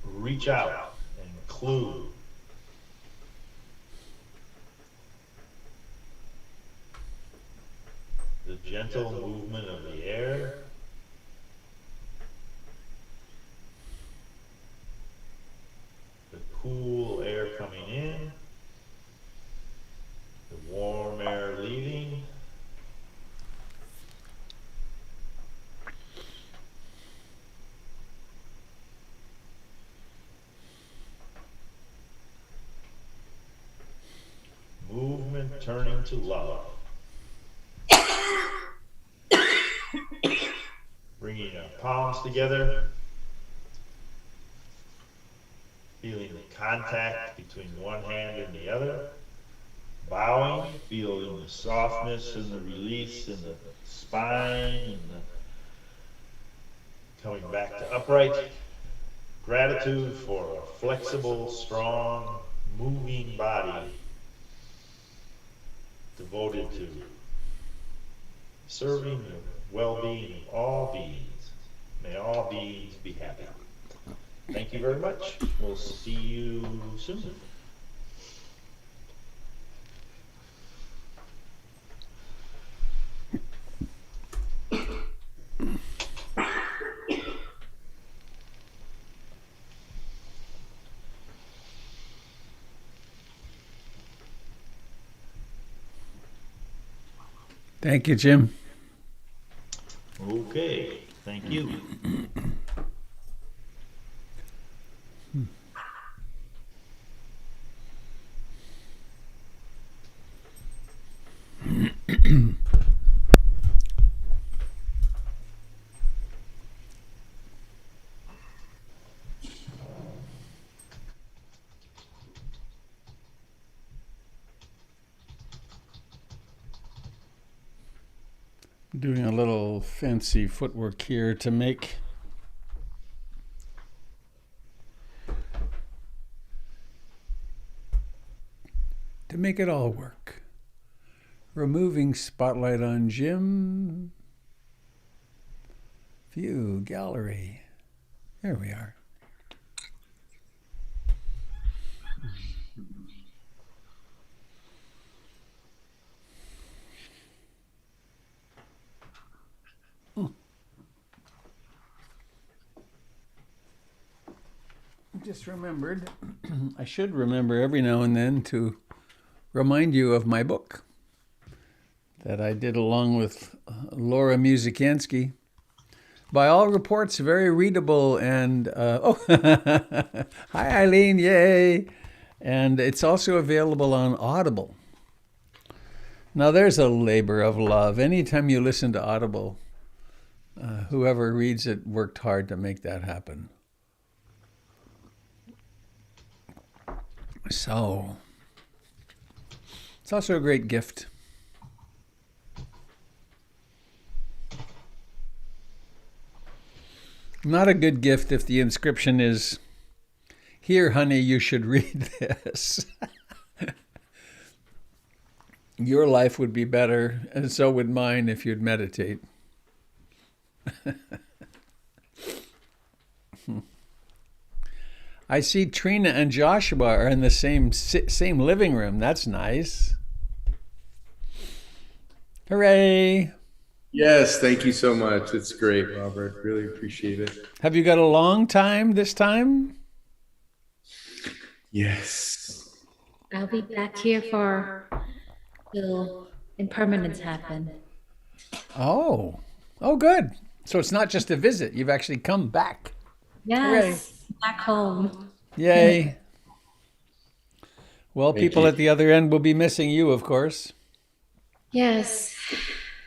reach out and include. The gentle movement of the air. The cool air coming in. The warm air leaving. turning to love. Bringing your palms together, feeling the contact between one hand and the other. Bowing, feeling the softness and the release in the spine and coming back to upright. Gratitude for a flexible, strong, moving body devoted to serving the well-being of all beings. May all beings be happy. Thank you very much. We'll see you soon. Thank you, Jim. Okay, thank you. Doing a little fancy footwork here to make it all work. Removing spotlight on Jim. View gallery. There we are. Just remembered, I should remember every now and then to remind you of my book that I did along with Laura Musikanski. By all reports, very readable and, hi Eileen, yay! And it's also available on Audible. Now there's a labor of love. Anytime you listen to Audible, whoever reads it worked hard to make that happen. So, it's also a great gift. Not a good gift if the inscription is, "Here, honey, you should read this." Your life would be better, and so would mine if you'd meditate. I see Trina and Joshua are in the same living room. That's nice. Hooray! Yes, thank you so much. It's great, Robert. Really appreciate it. Have you got a long time this time? Yes. I'll be back here for till impermanence happen. Oh, good. So it's not just a visit. You've actually come back. Yes, back home. Yay. Well, Thank people you. at the other end will be missing you, of course. Yes,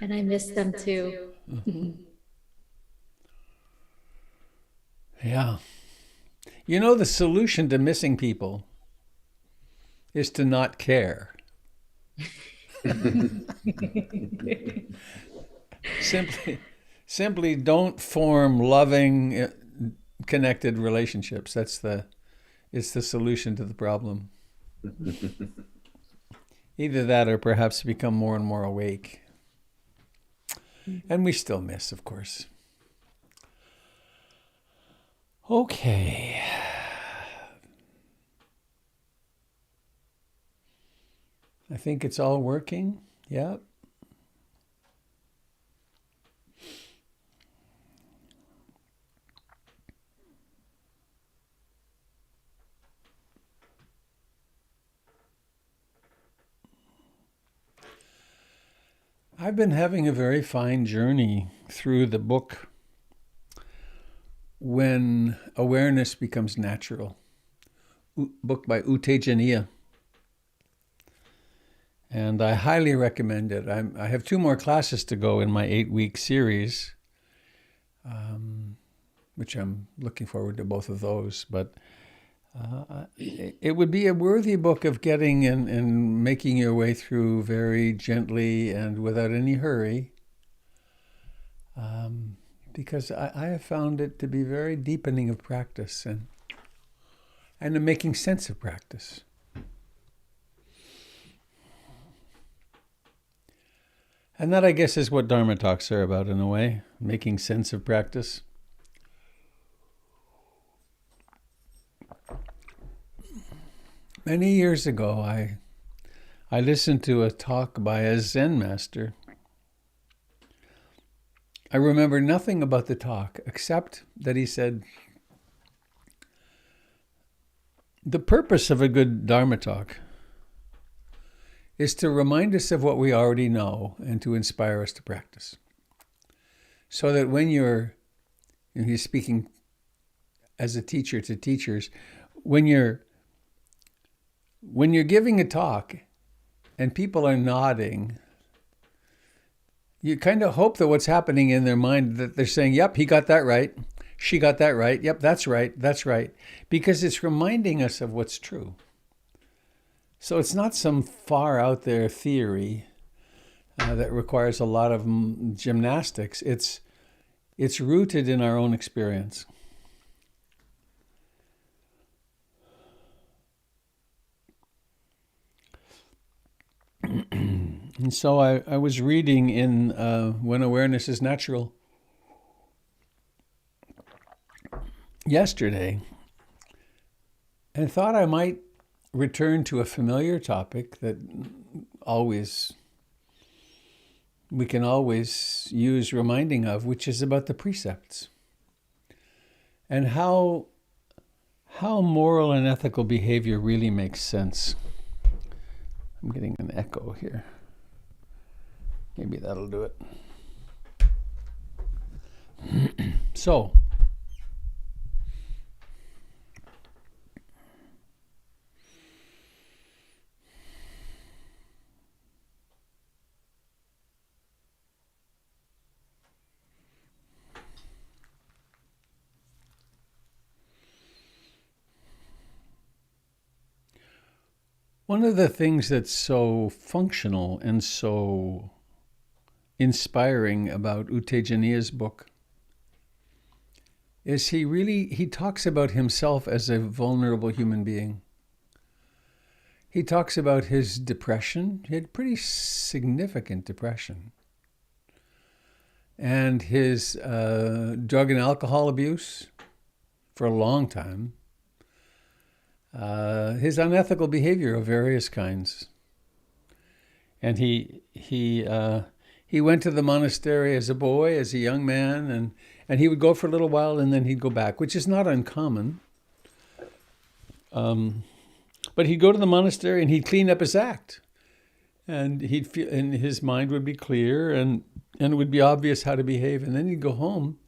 and I miss them too. Yeah. You know, the solution to missing people is to not care. Simply don't form loving, connected relationships. It's the solution to the problem. Either that or perhaps become more and more awake. And we still miss, of course. Okay. I think it's all working. Yeah. I've been having a very fine journey through the book When Awareness Becomes Natural, book by Utejaniya. And I highly recommend it. I have 2 more classes to go in my 8-week series, which I'm looking forward to both of those. But it would be a worthy book of getting and making your way through very gently and without any hurry, because I have found it to be very deepening of practice and of making sense of practice. And that, I guess, is what Dharma talks are about in a way, making sense of practice. Many years ago, I listened to a talk by a Zen master. I remember nothing about the talk except that he said, the purpose of a good Dharma talk is to remind us of what we already know and to inspire us to practice. So that when he's speaking as a teacher to teachers, when you're giving a talk and people are nodding, you kind of hope that what's happening in their mind, that they're saying, yep, he got that right. She got that right. Yep, that's right. That's right. Because it's reminding us of what's true. So it's not some far out there theory that requires a lot of gymnastics. It's rooted in our own experience. And so I was reading in When Awareness is Natural yesterday and thought I might return to a familiar topic that we can always use reminding of, which is about the precepts and how moral and ethical behavior really makes sense. I'm getting an echo here. Maybe that'll do it. So, one of the things that's so functional and so inspiring about U Tejaniya's book is he talks about himself as a vulnerable human being. He talks about his depression. He had pretty significant depression. And his drug and alcohol abuse for a long time. His unethical behavior of various kinds. And he went to the monastery as a boy, as a young man, and he would go for a little while and then he'd go back, which is not uncommon. But he'd go to the monastery and he'd clean up his act. And he'd feel, and his mind would be clear and it would be obvious how to behave. And then he'd go home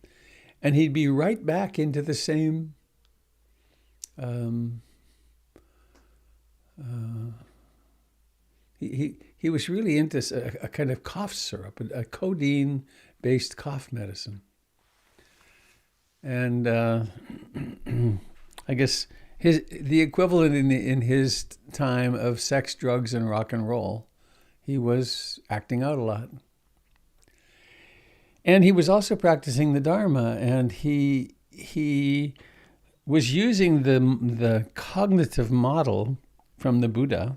and he'd be right back into the same he was really into a kind of cough syrup, a codeine-based cough medicine. And I guess the equivalent in his time of sex, drugs, and rock and roll, he was acting out a lot. And he was also practicing the Dharma, and he was using the cognitive model from the Buddha,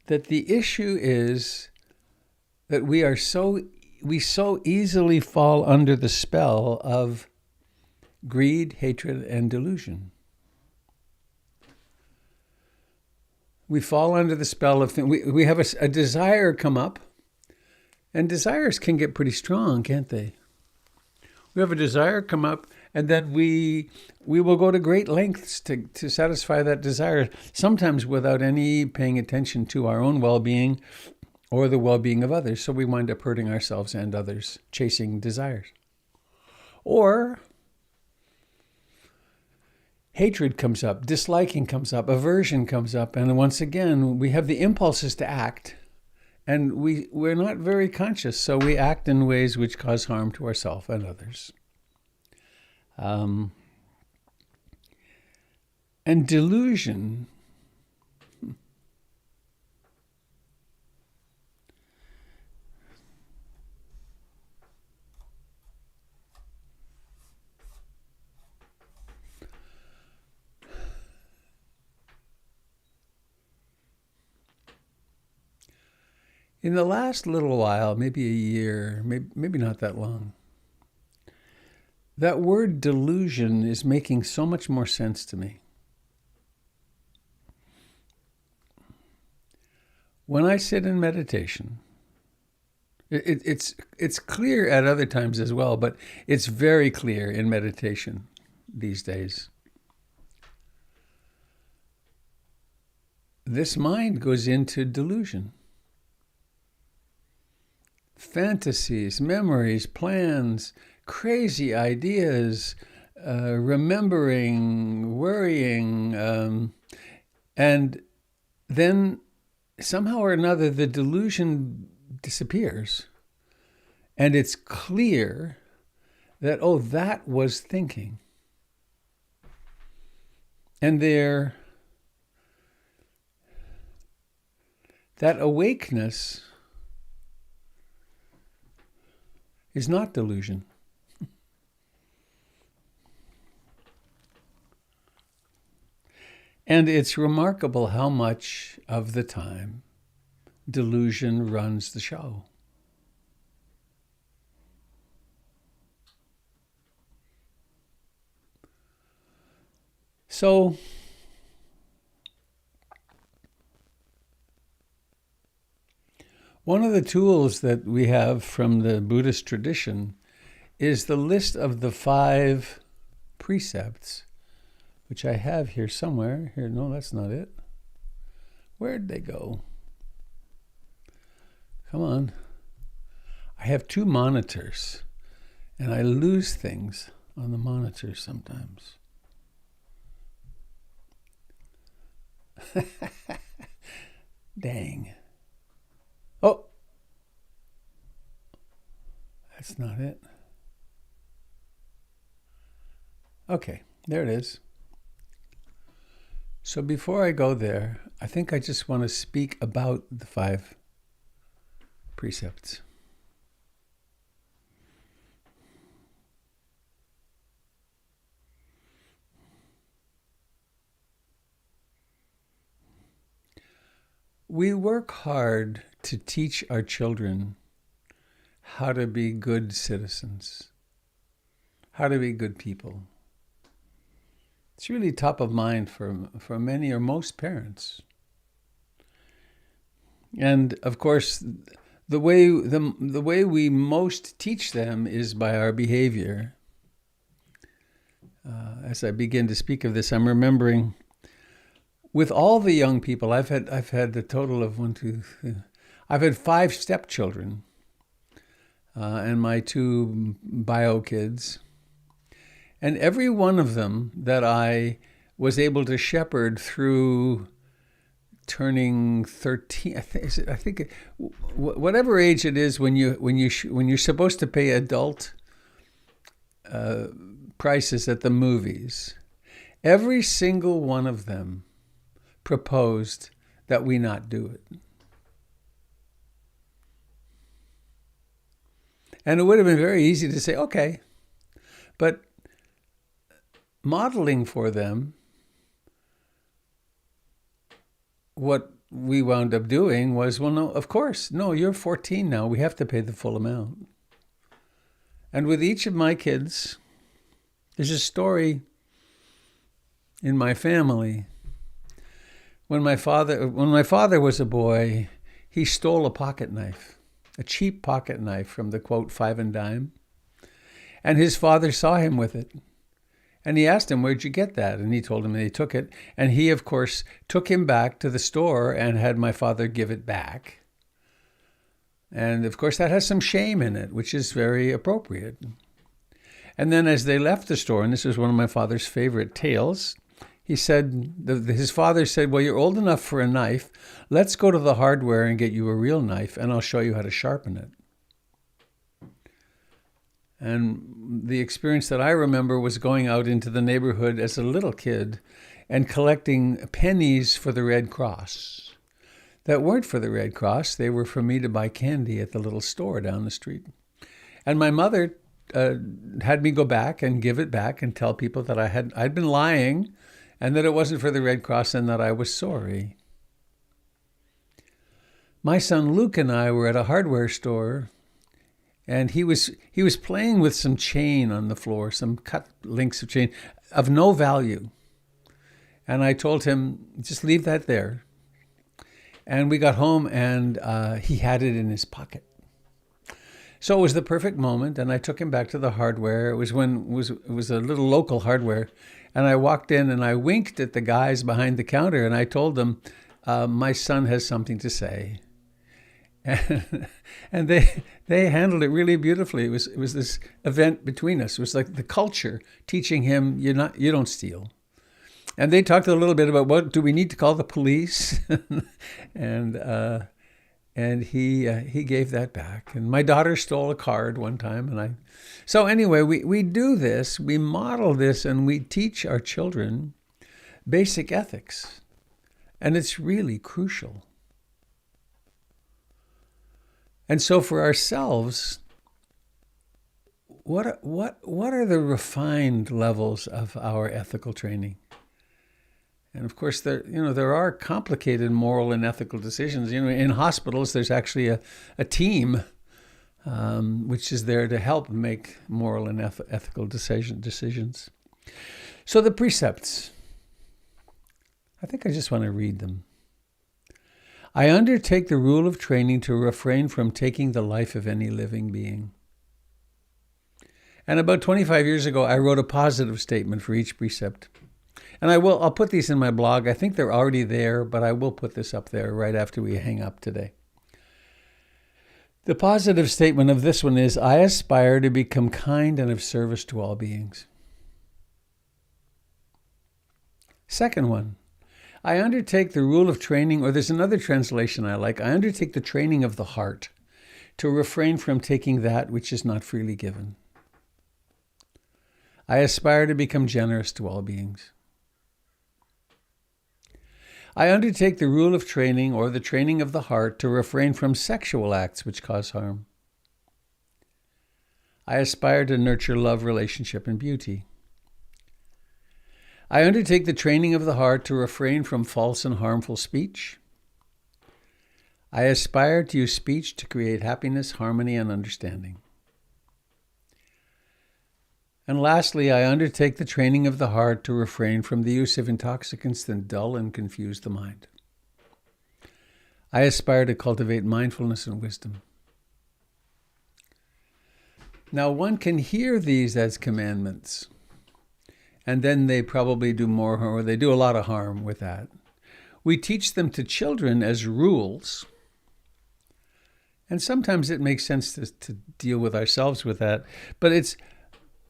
that the issue is that we so easily fall under the spell of greed, hatred, and delusion. We fall under the spell of things. We have a desire come up, and desires can get pretty strong, can't they? We have a desire come up, and then we will go to great lengths to satisfy that desire, sometimes without any paying attention to our own well-being or the well-being of others. So we wind up hurting ourselves and others, chasing desires. Or hatred comes up, disliking comes up, aversion comes up, and once again, we have the impulses to act, and we're not very conscious, so we act in ways which cause harm to ourselves and others. And delusion, in the last little while, maybe a year, maybe not that long, that word delusion is making so much more sense to me. When I sit in meditation, it's clear at other times as well, but it's very clear in meditation these days. This mind goes into delusion. Fantasies, memories, plans, crazy ideas, remembering, worrying, and then somehow or another the delusion disappears, and it's clear that, oh, that was thinking. And that awakeness is not delusion. And it's remarkable how much of the time delusion runs the show. So, one of the tools that we have from the Buddhist tradition is the list of the 5 precepts, which I have here somewhere. Here, no, that's not it. Where'd they go? Come on. I have 2 monitors, and I lose things on the monitors sometimes. Dang. Oh, that's not it. Okay, there it is. So before I go there, I think I just want to speak about the 5 precepts. We work hard to teach our children how to be good citizens, how to be good people. It's really top of mind for many or most parents. And of course, the way we most teach them is by our behavior. As I begin to speak of this, I'm remembering with all the young people, I've had a total of 1, 2, 3. I've had 5 stepchildren, and my 2 bio kids. And every one of them that I was able to shepherd through turning 13, I think whatever age it is when you're supposed to pay adult prices at the movies, every single one of them proposed that we not do it. And it would have been very easy to say, okay, but modeling for them what we wound up doing was, well, no, of course, no, you're 14 now, we have to pay the full amount. And with each of my kids, there's a story in my family. When my father was a boy, he stole a pocket knife, a cheap pocket knife from the, quote, 5 and dime. And his father saw him with it. And he asked him, where'd you get that? And he told him, and he took it. And he, of course, took him back to the store and had my father give it back. And, of course, that has some shame in it, which is very appropriate. And then as they left the store, and this was one of my father's favorite tales, He said, his father said, well, you're old enough for a knife. Let's go to the hardware and get you a real knife, and I'll show you how to sharpen it. And the experience that I remember was going out into the neighborhood as a little kid and collecting pennies for the Red Cross. That weren't for the Red Cross. They were for me to buy candy at the little store down the street. And my mother had me go back and give it back and tell people that I'd been lying and that it wasn't for the Red Cross and that I was sorry. My son Luke and I were at a hardware store, and he was playing with some chain on the floor, some cut links of chain of no value. And I told him, just leave that there. And we got home, and he had it in his pocket. So it was the perfect moment, and I took him back to the hardware. It was a little local hardware, and I walked in and I winked at the guys behind the counter, and I told them, my son has something to say. And they handled it really beautifully. It was this event between us. It was like the culture teaching him, you don't steal. And they talked a little bit about, what do we need to call the police? And he gave that back. And my daughter stole a card one time, so anyway, we do this, we model this, and we teach our children basic ethics. And it's really crucial. And so for ourselves, what are the refined levels of our ethical training? And of course, there are complicated moral and ethical decisions. In hospitals, there's actually a team which is there to help make moral and ethical decisions. So the precepts, I think I just want to read them. I undertake the rule of training to refrain from taking the life of any living being. And about 25 years ago, I wrote a positive statement for each precept. And I'll put these in my blog. I think they're already there, but I will put this up there right after we hang up today. The positive statement of this one is, I aspire to become kind and of service to all beings. Second one, I undertake the rule of training, or there's another translation I like, I undertake the training of the heart to refrain from taking that which is not freely given. I aspire to become generous to all beings. I undertake the rule of training, or the training of the heart, to refrain from sexual acts which cause harm. I aspire to nurture love, relationship, and beauty. I undertake the training of the heart to refrain from false and harmful speech. I aspire to use speech to create happiness, harmony, and understanding. And lastly, I undertake the training of the heart to refrain from the use of intoxicants that dull and confuse the mind. I aspire to cultivate mindfulness and wisdom. Now, one can hear these as commandments, and then they probably do more harm, or they do a lot of harm with that. We teach them to children as rules, and sometimes it makes sense to deal with ourselves with that, but it's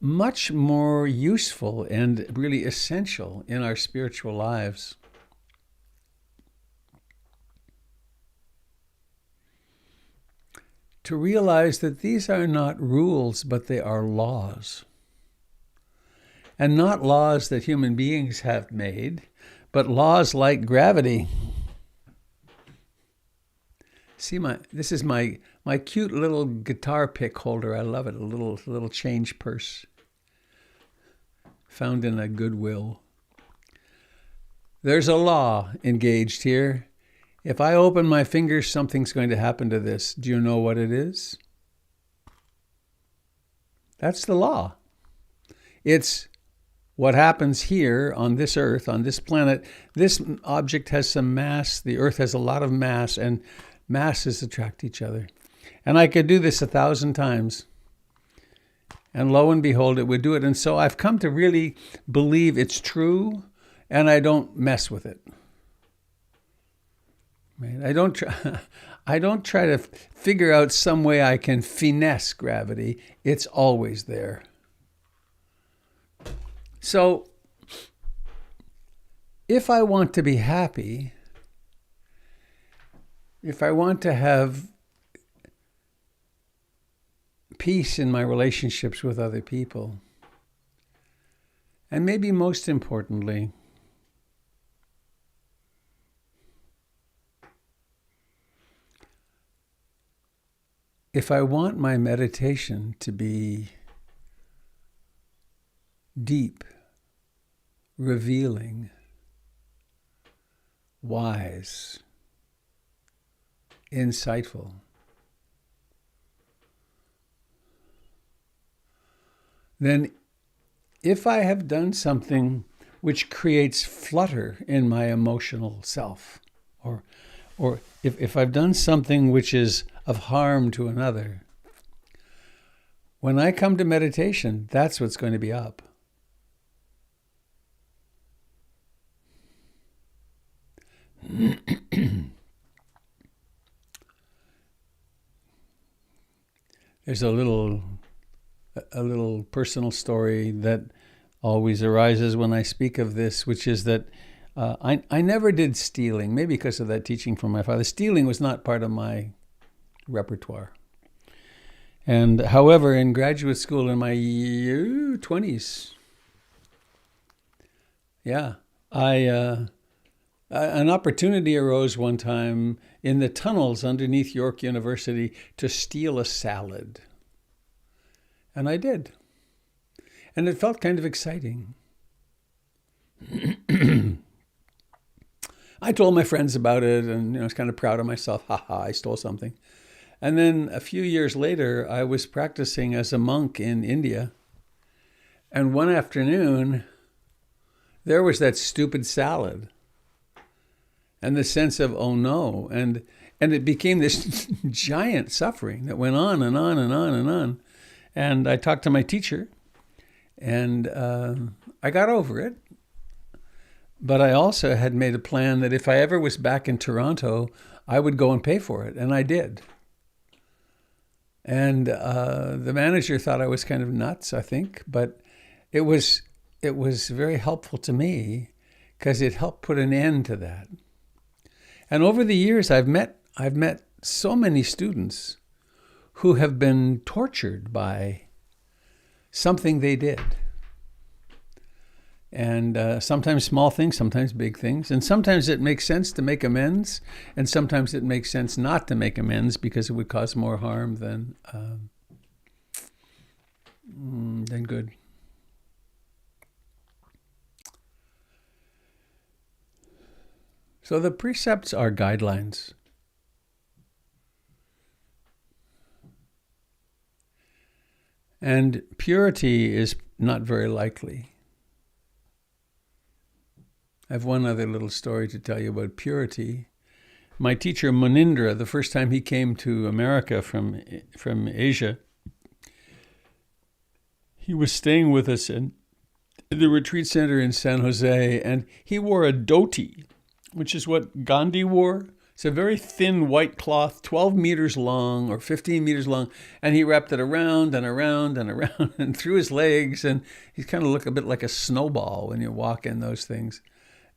much more useful and really essential in our spiritual lives. To realize that these are not rules, but they are laws. And not laws that human beings have made, but laws like gravity. See, this is my cute little guitar pick holder. I love it, a little change purse. Found in a Goodwill. There's a law engaged here. If I open my fingers, something's going to happen to this. Do you know what it is? That's the law. It's what happens here on this earth, on this planet. This object has some mass. The earth has a lot of mass, and masses attract each other. And I could do this 1,000 times. And lo and behold, it would do it. And so I've come to really believe it's true, and I don't mess with it. Right? I don't try to figure out some way I can finesse gravity. It's always there. So if I want to be happy, if I want to have peace in my relationships with other people, and maybe most importantly, if I want my meditation to be deep, revealing, wise, insightful, then if I have done something which creates flutter in my emotional self, or if I've done something which is of harm to another, when I come to meditation, that's what's going to be up. There's a little personal story that always arises when I speak of this, which is that I never did stealing, maybe because of that teaching from my father. Stealing was not part of my repertoire. And however, in graduate school in my 20s, an opportunity arose one time in the tunnels underneath York University to steal a salad. And I did. And it felt kind of exciting. I told my friends about it, and I was kind of proud of myself. I stole something. And then a few years later, I was practicing as a monk in India. And one afternoon, there was that stupid salad. And the sense of, oh no. And it became this giant suffering that went on and on and on and on. And I talked to my teacher, and I got over it. But I also had made a plan that if I ever was back in Toronto, I would go and pay for it. And I did. And the manager thought I was kind of nuts, I think. But it was very helpful to me because it helped put an end to that. And over the years, I've met so many students who have been tortured by something they did. And sometimes small things, sometimes big things. And sometimes it makes sense to make amends. And sometimes it makes sense not to make amends because it would cause more harm than good. So the precepts are guidelines. And purity is not very likely. I have one other little story to tell you about purity. My teacher, Munindra, the first time he came to America from Asia, he was staying with us in the retreat center in San Jose, and he wore a dhoti, which is what Gandhi wore. It's a very thin white cloth, 12 meters long or 15 meters long, and he wrapped it around and around and around and through his legs, and he kind of looked a bit like a snowball when you walk in those things.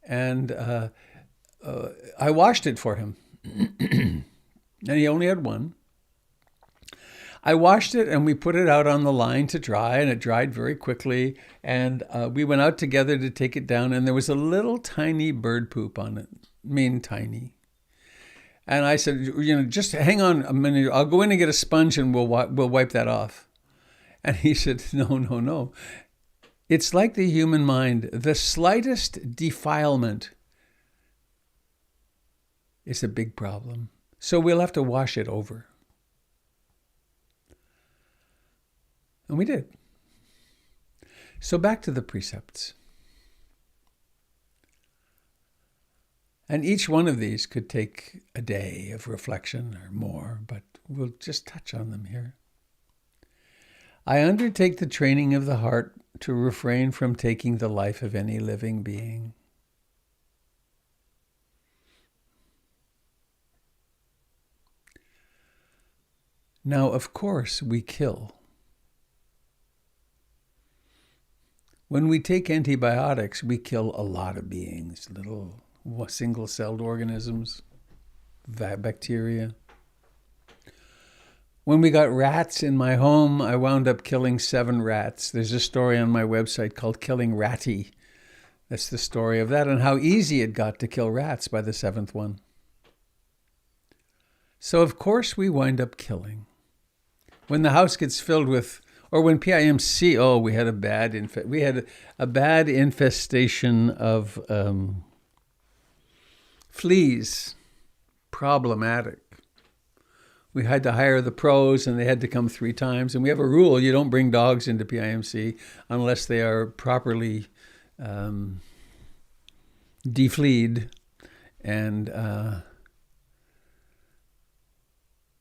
And I washed it for him, and he only had one. I washed it, and we put it out on the line to dry, and it dried very quickly, and we went out together to take it down, and there was a little tiny bird poop on it, tiny. And I said, just hang on a minute. I'll go in and get a sponge and we'll wipe that off. And he said, no. It's like the human mind. The slightest defilement is a big problem. So we'll have to wash it over. And we did. So back to the precepts. And each one of these could take a day of reflection or more, but we'll just touch on them here. I undertake the training of the heart to refrain from taking the life of any living being. Now, of course, we kill. When we take antibiotics, we kill a lot of beings, little single-celled organisms, bacteria. When we got rats in my home, I wound up killing 7 rats. There's a story on my website called Killing Ratty. That's the story of that and how easy it got to kill rats by the 7th one. So of course we wind up killing. When the house gets filled with, or when PIMC, we had a bad infestation of fleas, problematic. We had to hire the pros, and they had to come 3 times. And we have a rule: you don't bring dogs into PIMC unless they are properly defleed. And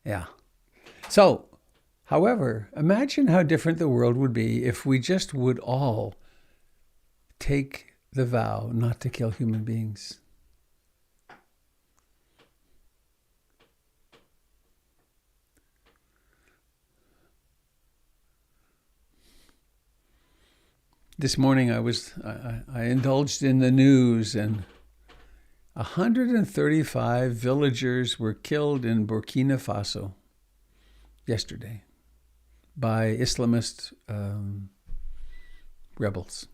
yeah. So, however, imagine how different the world would be if we just would all take the vow not to kill human beings. This morning I indulged in the news, and 135 villagers were killed in Burkina Faso yesterday by Islamist rebels.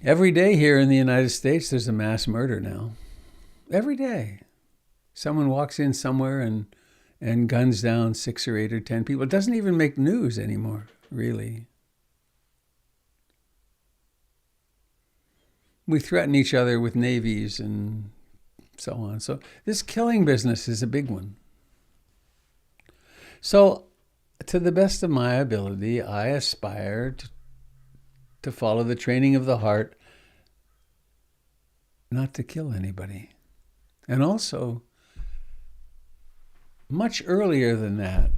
Every day here in the United States, there's a mass murder now. Every day. Someone walks in somewhere and guns down 6 or 8 or 10 people. It doesn't even make news anymore, really. We threaten each other with navies and so on. So this killing business is a big one. So to the best of my ability, I aspire to follow the training of the heart, not to kill anybody. And also, much earlier than that,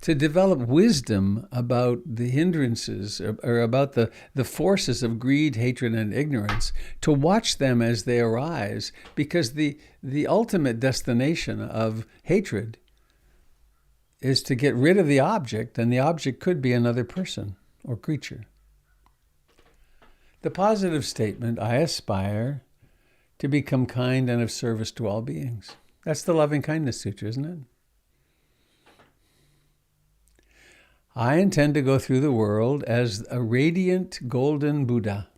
to develop wisdom about the hindrances or about the forces of greed, hatred, and ignorance, to watch them as they arise, because the ultimate destination of hatred is to get rid of the object, and the object could be another person or creature. The positive statement: I aspire to become kind and of service to all beings. That's the Loving Kindness Sutra, isn't it? I intend to go through the world as a radiant golden Buddha.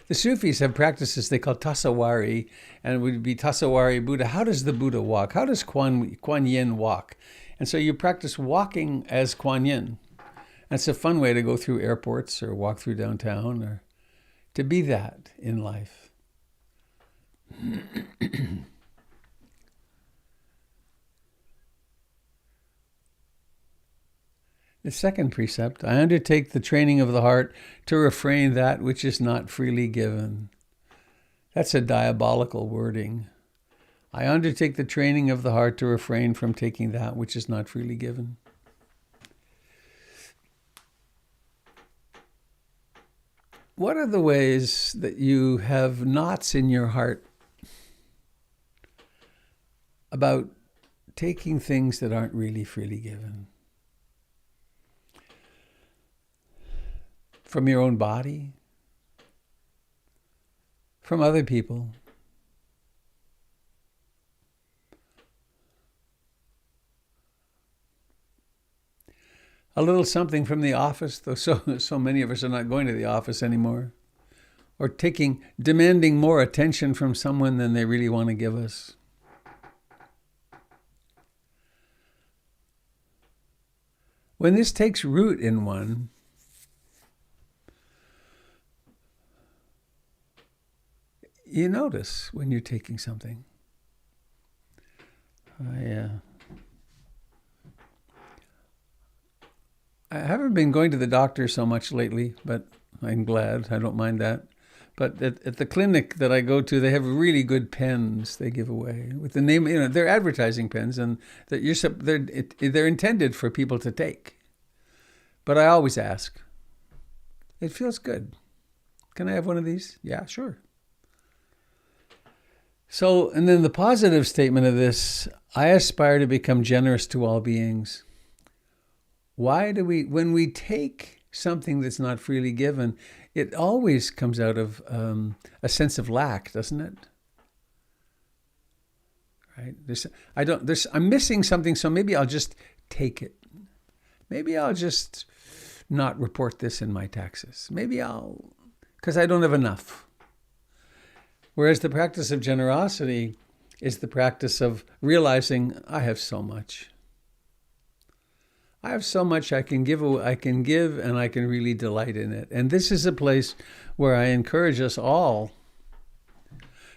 The Sufis have practices they call Tasawari, and it would be Tasawari Buddha. How does the Buddha walk? How does Kuan Yin walk? And so you practice walking as Kuan Yin. That's a fun way to go through airports or walk through downtown, or to be that in life. The second precept: I undertake the training of the heart to refrain that which is not freely given. That's a diabolical wording. I undertake the training of the heart to refrain from taking that which is not freely given. What are the ways that you have knots in your heart about taking things that aren't really freely given? From your own body, from other people. A little something from the office, though so many of us are not going to the office anymore. Or demanding more attention from someone than they really want to give us. When this takes root in one, you notice when you're taking something. I haven't been going to the doctor so much lately, but I'm glad. I don't mind that. But at the clinic that I go to, they have really good pens they give away with the name. They're advertising pens, and they're intended for people to take. But I always ask. It feels good. Can I have one of these? Yeah, sure. So, and then the positive statement of this: I aspire to become generous to all beings. Why do we, when we take something that's not freely given, it always comes out of a sense of lack, doesn't it? Right? I'm missing something, so maybe I'll just take it. Maybe I'll just not report this in my taxes. Because I don't have enough. Whereas the practice of generosity is the practice of realizing I have so much. I have so much I can give, and I can really delight in it. And this is a place where I encourage us all,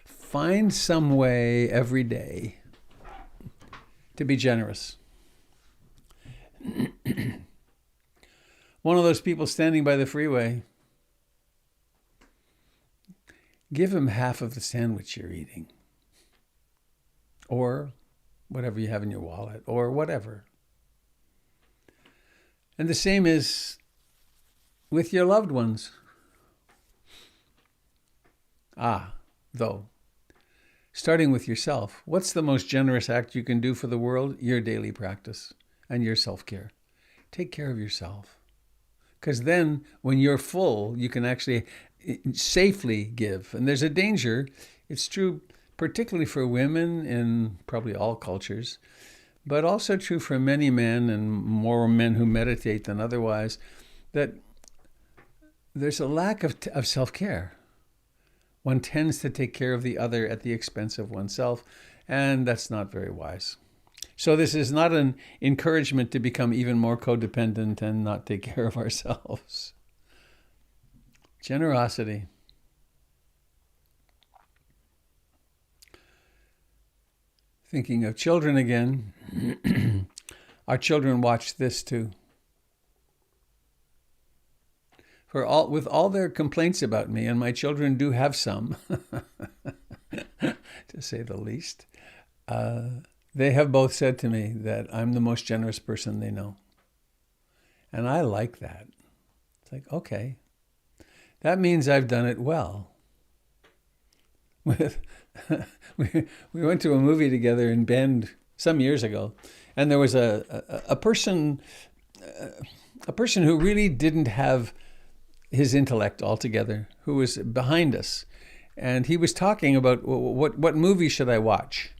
find some way every day to be generous. One of those people standing by the freeway, give him half of the sandwich you're eating. Or whatever you have in your wallet, or whatever. And the same is with your loved ones. Though, starting with yourself, what's the most generous act you can do for the world? Your daily practice and your self-care. Take care of yourself. Because then, when you're full, you can actually safely give. And there's a danger, it's true particularly for women in probably all cultures, but also true for many men, and more men who meditate than otherwise, that there's a lack of self-care. One tends to take care of the other at the expense of oneself, and that's not very wise. So this is not an encouragement to become even more codependent and not take care of ourselves. Generosity. Thinking of children again, our children watch this too. With all their complaints about me, and my children do have some, to say the least, they have both said to me that I'm the most generous person they know. And I like that. It's like, okay, that means I've done it well. We went to a movie together in Bend some years ago, and there was a person who really didn't have his intellect altogether, who was behind us, and he was talking about what movie should I watch,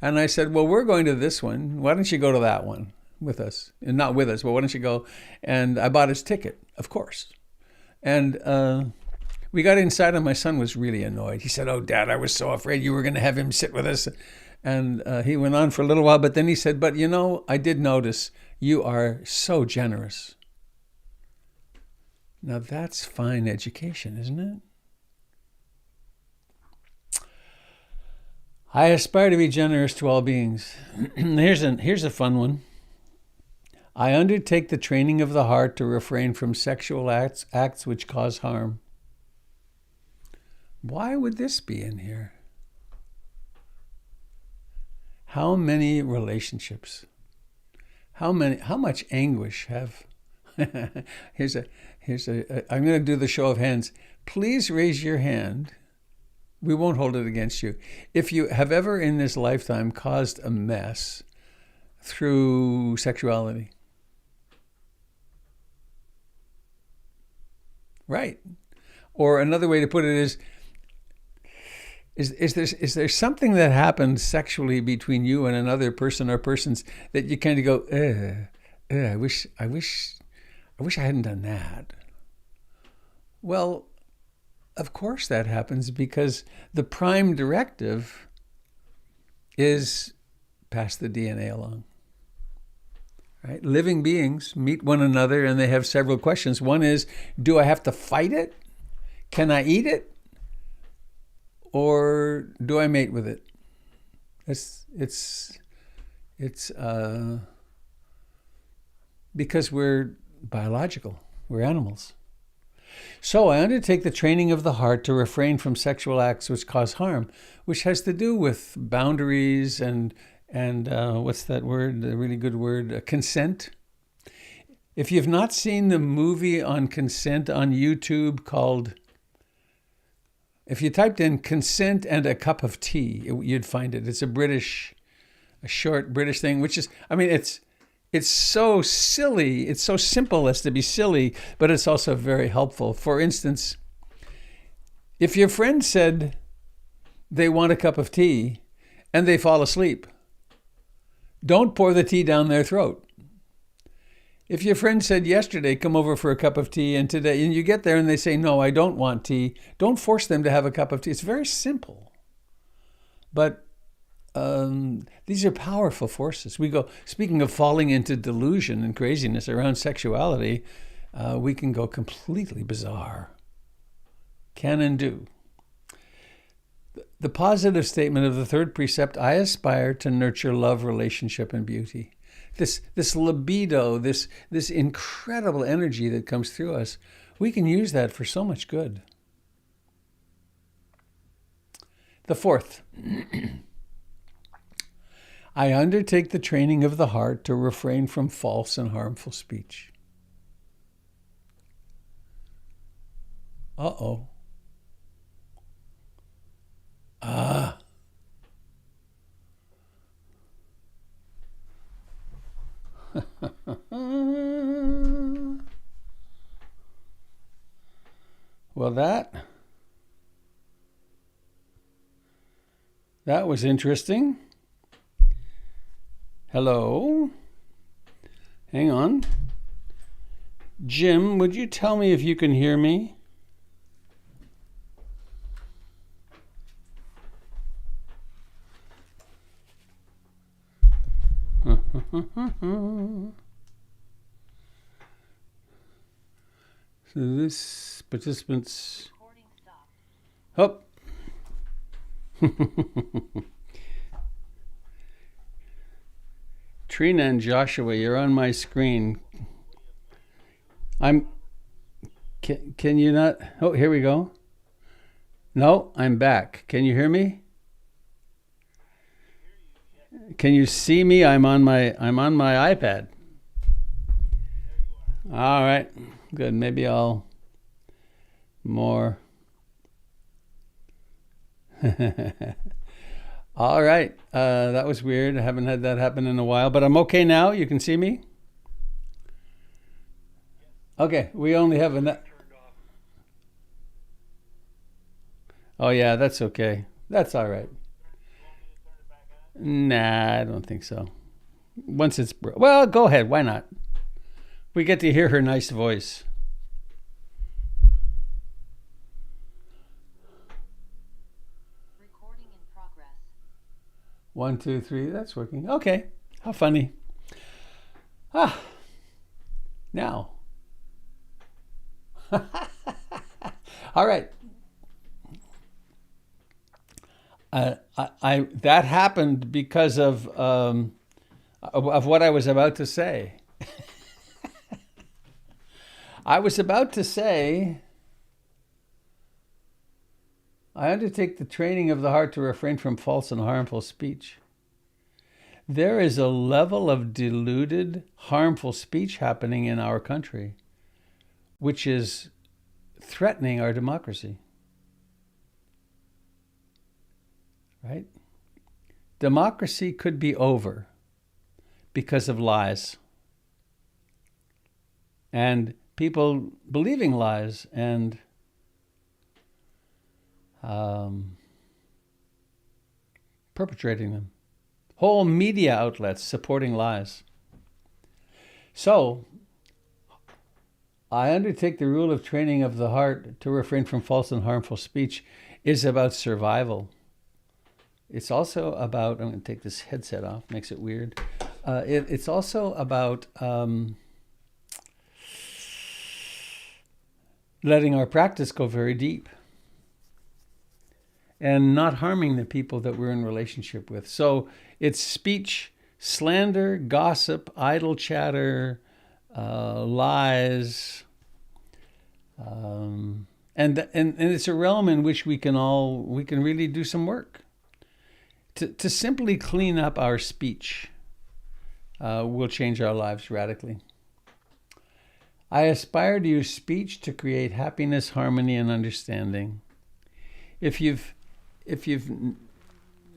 and I said, well, we're going to this one. Why don't you go to that one with us? And not with us, but why don't you go? And I bought his ticket, of course, and. We got inside and my son was really annoyed. He said, oh, Dad, I was so afraid you were going to have him sit with us. And he went on for a little while, but then he said, but you know, I did notice you are so generous. Now that's fine education, isn't it? I aspire to be generous to all beings. Here's a fun one. I undertake the training of the heart to refrain from sexual acts which cause harm. Why would this be in here? How many relationships? How much anguish have? I'm going to do the show of hands. Please raise your hand. We won't hold it against you. If you have ever in this lifetime caused a mess through sexuality. Right. Or another way to put it is there something that happens sexually between you and another person or persons that you kind of go, I wish I hadn't done that. Well, of course that happens because the prime directive is pass the DNA along. Right? Living beings meet one another and they have several questions. One is, do I have to fight it? Can I eat it? Or do I mate with it? It's because we're biological, we're animals. So I undertake the training of the heart to refrain from sexual acts which cause harm, which has to do with boundaries and what's that word? The really good word, consent. If you've not seen the movie on consent on YouTube called, if you typed in consent and a cup of tea, you'd find it. It's a short British thing, which is, It's so silly. It's so simple as to be silly, but it's also very helpful. For instance, if your friend said they want a cup of tea and they fall asleep, don't pour the tea down their throat. If your friend said yesterday, come over for a cup of tea, and today, and you get there and they say, no, I don't want tea, don't force them to have a cup of tea. It's very simple. But these are powerful forces. We go, speaking of falling into delusion and craziness around sexuality, we can go completely bizarre. Can and do. The positive statement of the third precept, I aspire to nurture love, relationship, and beauty. This libido, this incredible energy that comes through us, we can use that for so much good. The fourth, I undertake the training of the heart to refrain from false and harmful speech. Uh-oh. Well, that was interesting. Hello. Hang on. Jim, would you tell me if you can hear me? So this participants. Oh. Trina and Joshua, you're on my screen. Can you not? Oh, here we go. No, I'm back. Can you hear me? Can you see me? I'm on my iPad. All right. Good. Maybe I'll more. All right. That was weird. I haven't had that happen in a while, but I'm okay now. You can see me? Okay. We only have enough. Oh, yeah, that's okay. That's all right. Nah, I don't think so. Once it's... Well, go ahead. Why not? We get to hear her nice voice. Recording in progress. 1, 2, 3. That's working. Okay. How funny. Now. All right. That happened because of what I was about to say. I was about to say, I undertake the training of the heart to refrain from false and harmful speech. There is a level of deluded, harmful speech happening in our country, which is threatening our democracy. Right? Democracy could be over because of lies. And people believing lies and perpetrating them. Whole media outlets supporting lies. So, I undertake the rule of training of the heart to refrain from false and harmful speech is about survival. It's also about, I'm going to take this headset off, makes it weird. It's also about letting our practice go very deep and not harming the people that we're in relationship with. So it's speech, slander, gossip, idle chatter, lies, and it's a realm in which we can really do some work. To simply clean up our speech will change our lives radically. I aspire to use speech to create happiness, harmony, and understanding. If you've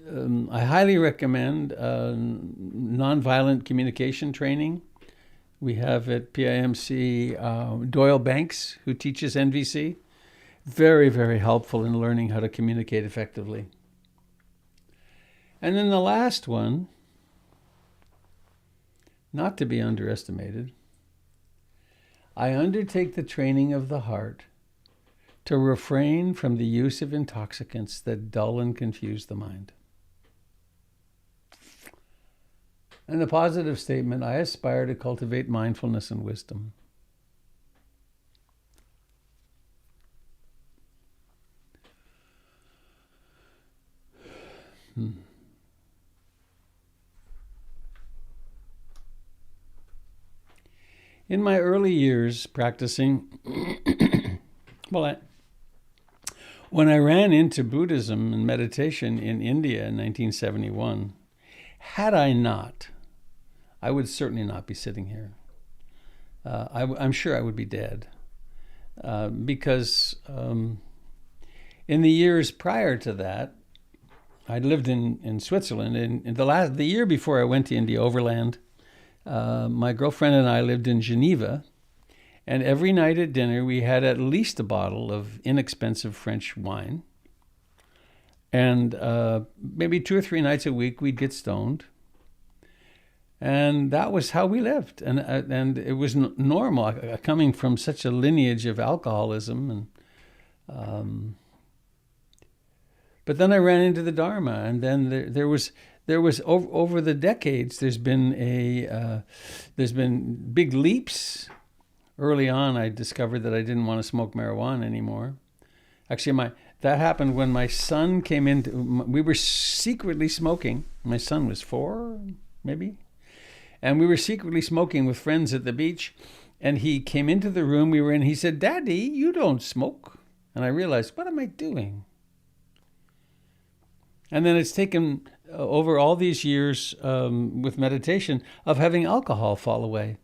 I highly recommend nonviolent communication training. We have at PIMC Doyle Banks, who teaches NVC. Very, very helpful in learning how to communicate effectively. And then the last one, not to be underestimated, I undertake the training of the heart to refrain from the use of intoxicants that dull and confuse the mind. And the positive statement, I aspire to cultivate mindfulness and wisdom. In my early years practicing, when I ran into Buddhism and meditation in India in 1971, had I not, I would certainly not be sitting here. I'm sure I would be dead. Because in the years prior to that, I lived in Switzerland. In the year before I went to India overland, my girlfriend and I lived in Geneva, and every night at dinner we had at least a bottle of inexpensive French wine, and maybe 2 or 3 nights a week we'd get stoned, and that was how we lived, and it was normal, coming from such a lineage of alcoholism, and but then I ran into the Dharma, and then there was over the decades, there's been big leaps. Early on, I discovered that I didn't want to smoke marijuana anymore. Actually, that happened when my son came in. We were secretly smoking. My son was 4, maybe. And we were secretly smoking with friends at the beach. And he came into the room we were in. He said, "Daddy, you don't smoke." And I realized, what am I doing? And then it's taken over all these years with meditation of having alcohol fall away,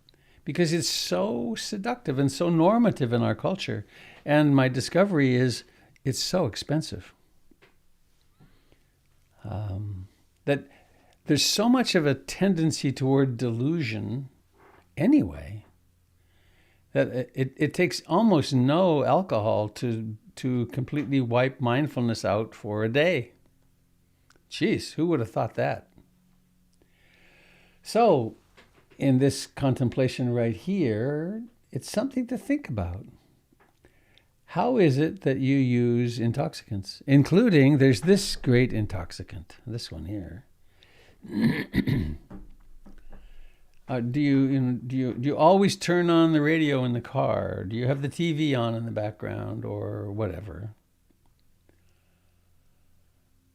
because it's so seductive and so normative in our culture. And my discovery is it's so expensive. That there's so much of a tendency toward delusion anyway, that it takes almost no alcohol to completely wipe mindfulness out for a day. Jeez, who would have thought that? So, in this contemplation right here, it's something to think about. How is it that you use intoxicants? Including, there's this great intoxicant, this one here. Do you always turn on the radio in the car? Do you have the TV on in the background or whatever?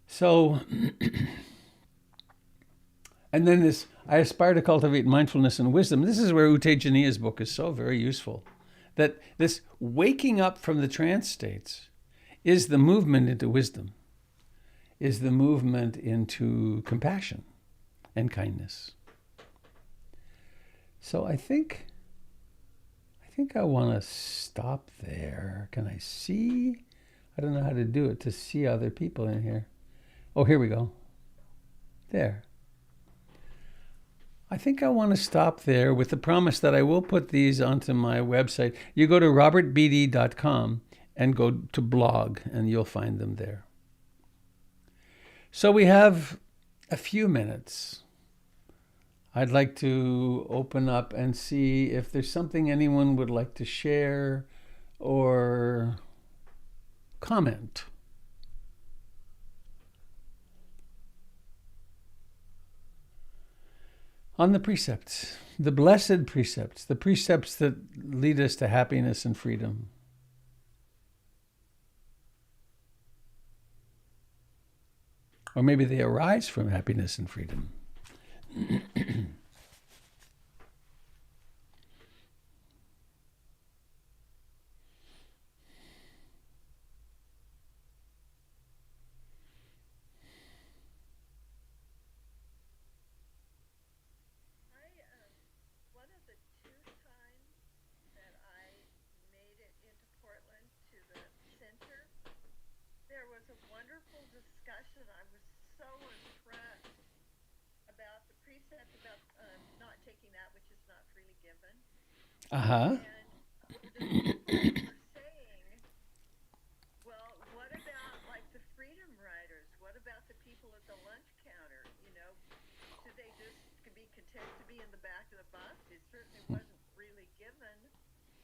So, and then this, I aspire to cultivate mindfulness and wisdom. This is where U Tejaniya's book is so very useful. That this waking up from the trance states is the movement into wisdom, is the movement into compassion and kindness. So I think I want to stop there. Can I see? I don't know how to do it to see other people in here. Oh, here we go. There. I think I want to stop there with the promise that I will put these onto my website. You go to robertbeatty.com and go to blog, and you'll find them there. So we have a few minutes. I'd like to open up and see if there's something anyone would like to share or comment. On the precepts, the blessed precepts, the precepts that lead us to happiness and freedom. Or maybe they arise from happiness and freedom. There was a wonderful discussion. I was so impressed about the precept about not taking that which is not freely given. Uh-huh. And the people were saying, well, what about like the freedom riders? What about the people at the lunch counter? You know, should they just be content to be in the back of the bus? It certainly wasn't freely given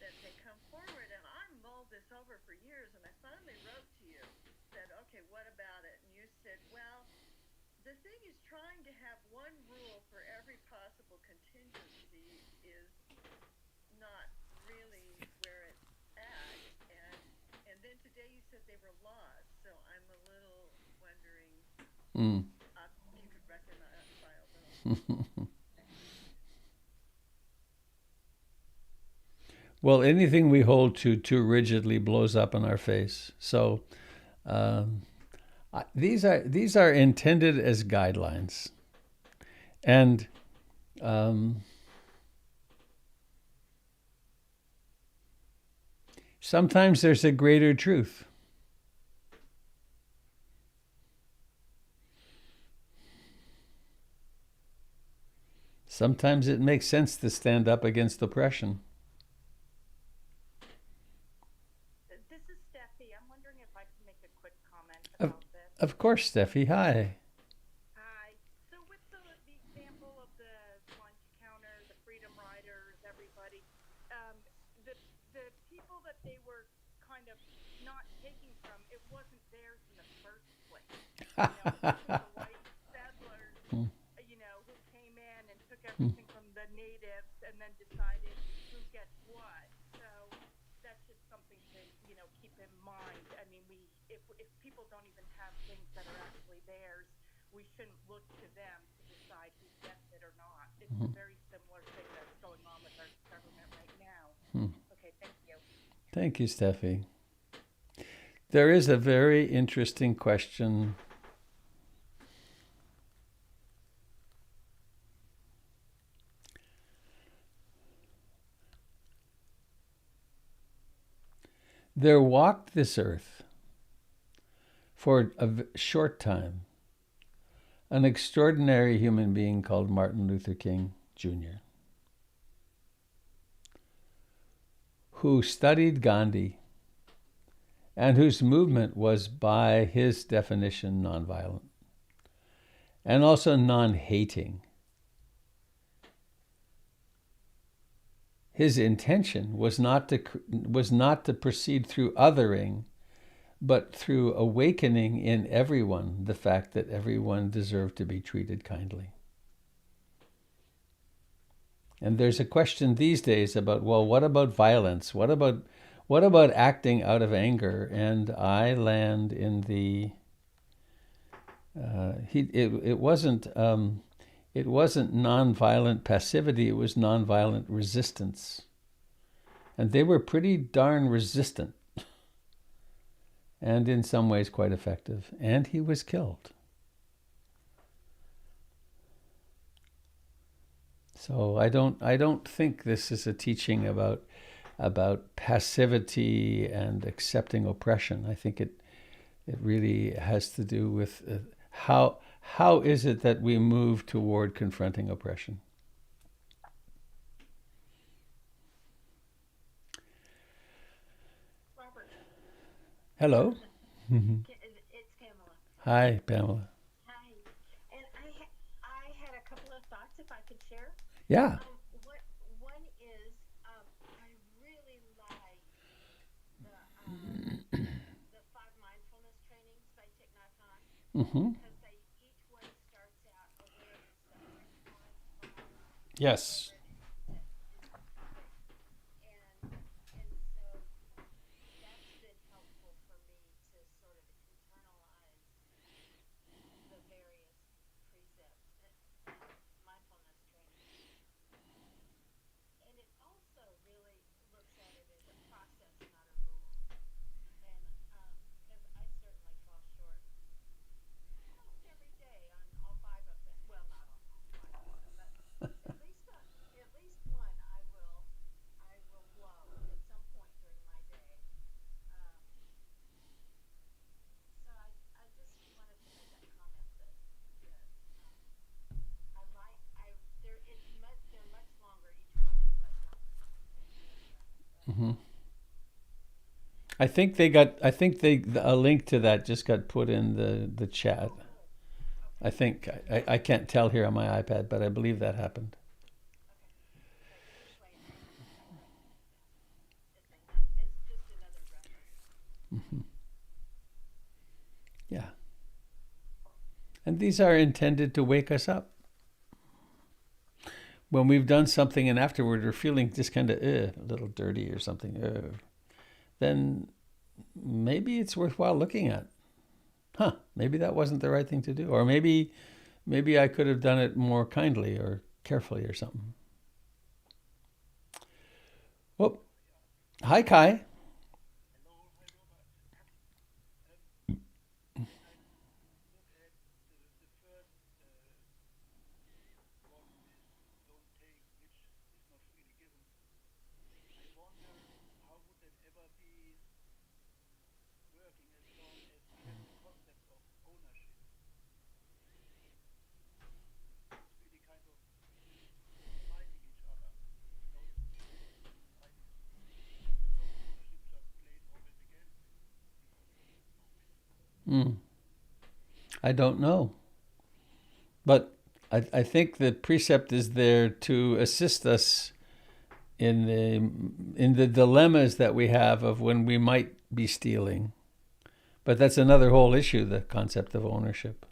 that they come forward. And I mulled this over for years, and I finally wrote to you, said, okay, what about it? And you said, well, the thing is trying to have one rule for every possible contingency is not really where it's at. And then today you said they were laws, so I'm a little wondering if you could reconcile those. Well, anything we hold to too rigidly blows up in our face. So these are intended as guidelines, and sometimes there's a greater truth. Sometimes it makes sense to stand up against oppression. This is Steffi. I'm wondering if I can make a quick comment about this. Of course, Steffi. Hi. Hi. So with the example of the lunch counter, the freedom riders, everybody, the people that they were kind of not taking from, it wasn't theirs in the first place. You know, it was the white settlers, you know, who came in and took everything from the natives and then decided who gets what. So that's just something to, you know, keep in mind. I mean, if people don't even have things that are actually theirs, we shouldn't look to them to decide who gets it or not. It's a very similar thing that's going on with our government right now. Okay, thank you. Thank you, Steffi. There is a very interesting question. There walked this earth for a short time an extraordinary human being called Martin Luther King Jr., who studied Gandhi and whose movement was, by his definition, nonviolent and also non-hating. His intention was not to proceed through othering, but through awakening in everyone the fact that everyone deserved to be treated kindly. And there's a question these days about, well, what about violence? What about acting out of anger? And I land in the it wasn't nonviolent passivity, it was nonviolent resistance. And they were pretty darn resistant, and in some ways quite effective. And he was killed. So I don't think this is a teaching about passivity and accepting oppression. I think it really has to do with how is it that we move toward confronting oppression. Robert. Hello. It's Pamela. Hi, Pamela. Hi. And I had a couple of thoughts if I could share. Yeah. One is I really like the 5 mindfulness trainings by Thich Nhat Hanh because each one starts out awareness of response. Yes. And so that's been helpful for me to sort of internalize the various precepts and mindfulness training. And it also really looks at it as a process, not a rule. And because I certainly fall short almost every day on all 5 of them. Well, not on all 5 of them, but at least I think they got. I think a link to that just got put in the chat. I think I can't tell here on my iPad, but I believe that happened. Yeah. And these are intended to wake us up. When we've done something and afterward we're feeling just kind of a little dirty or something, then maybe it's worthwhile looking at. Maybe that wasn't the right thing to do. Or maybe I could have done it more kindly or carefully or something. Well, hi, Kai. I don't know. But I think the precept is there to assist us in the dilemmas that we have of when we might be stealing. But that's another whole issue, the concept of ownership.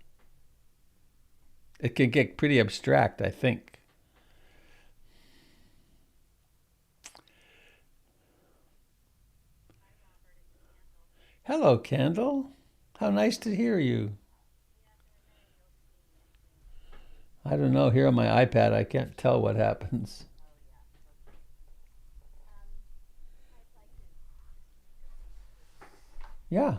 It can get pretty abstract, I think. Hello, Kendall. How nice to hear you. I don't know. Here on my iPad, I can't tell what happens. Yeah.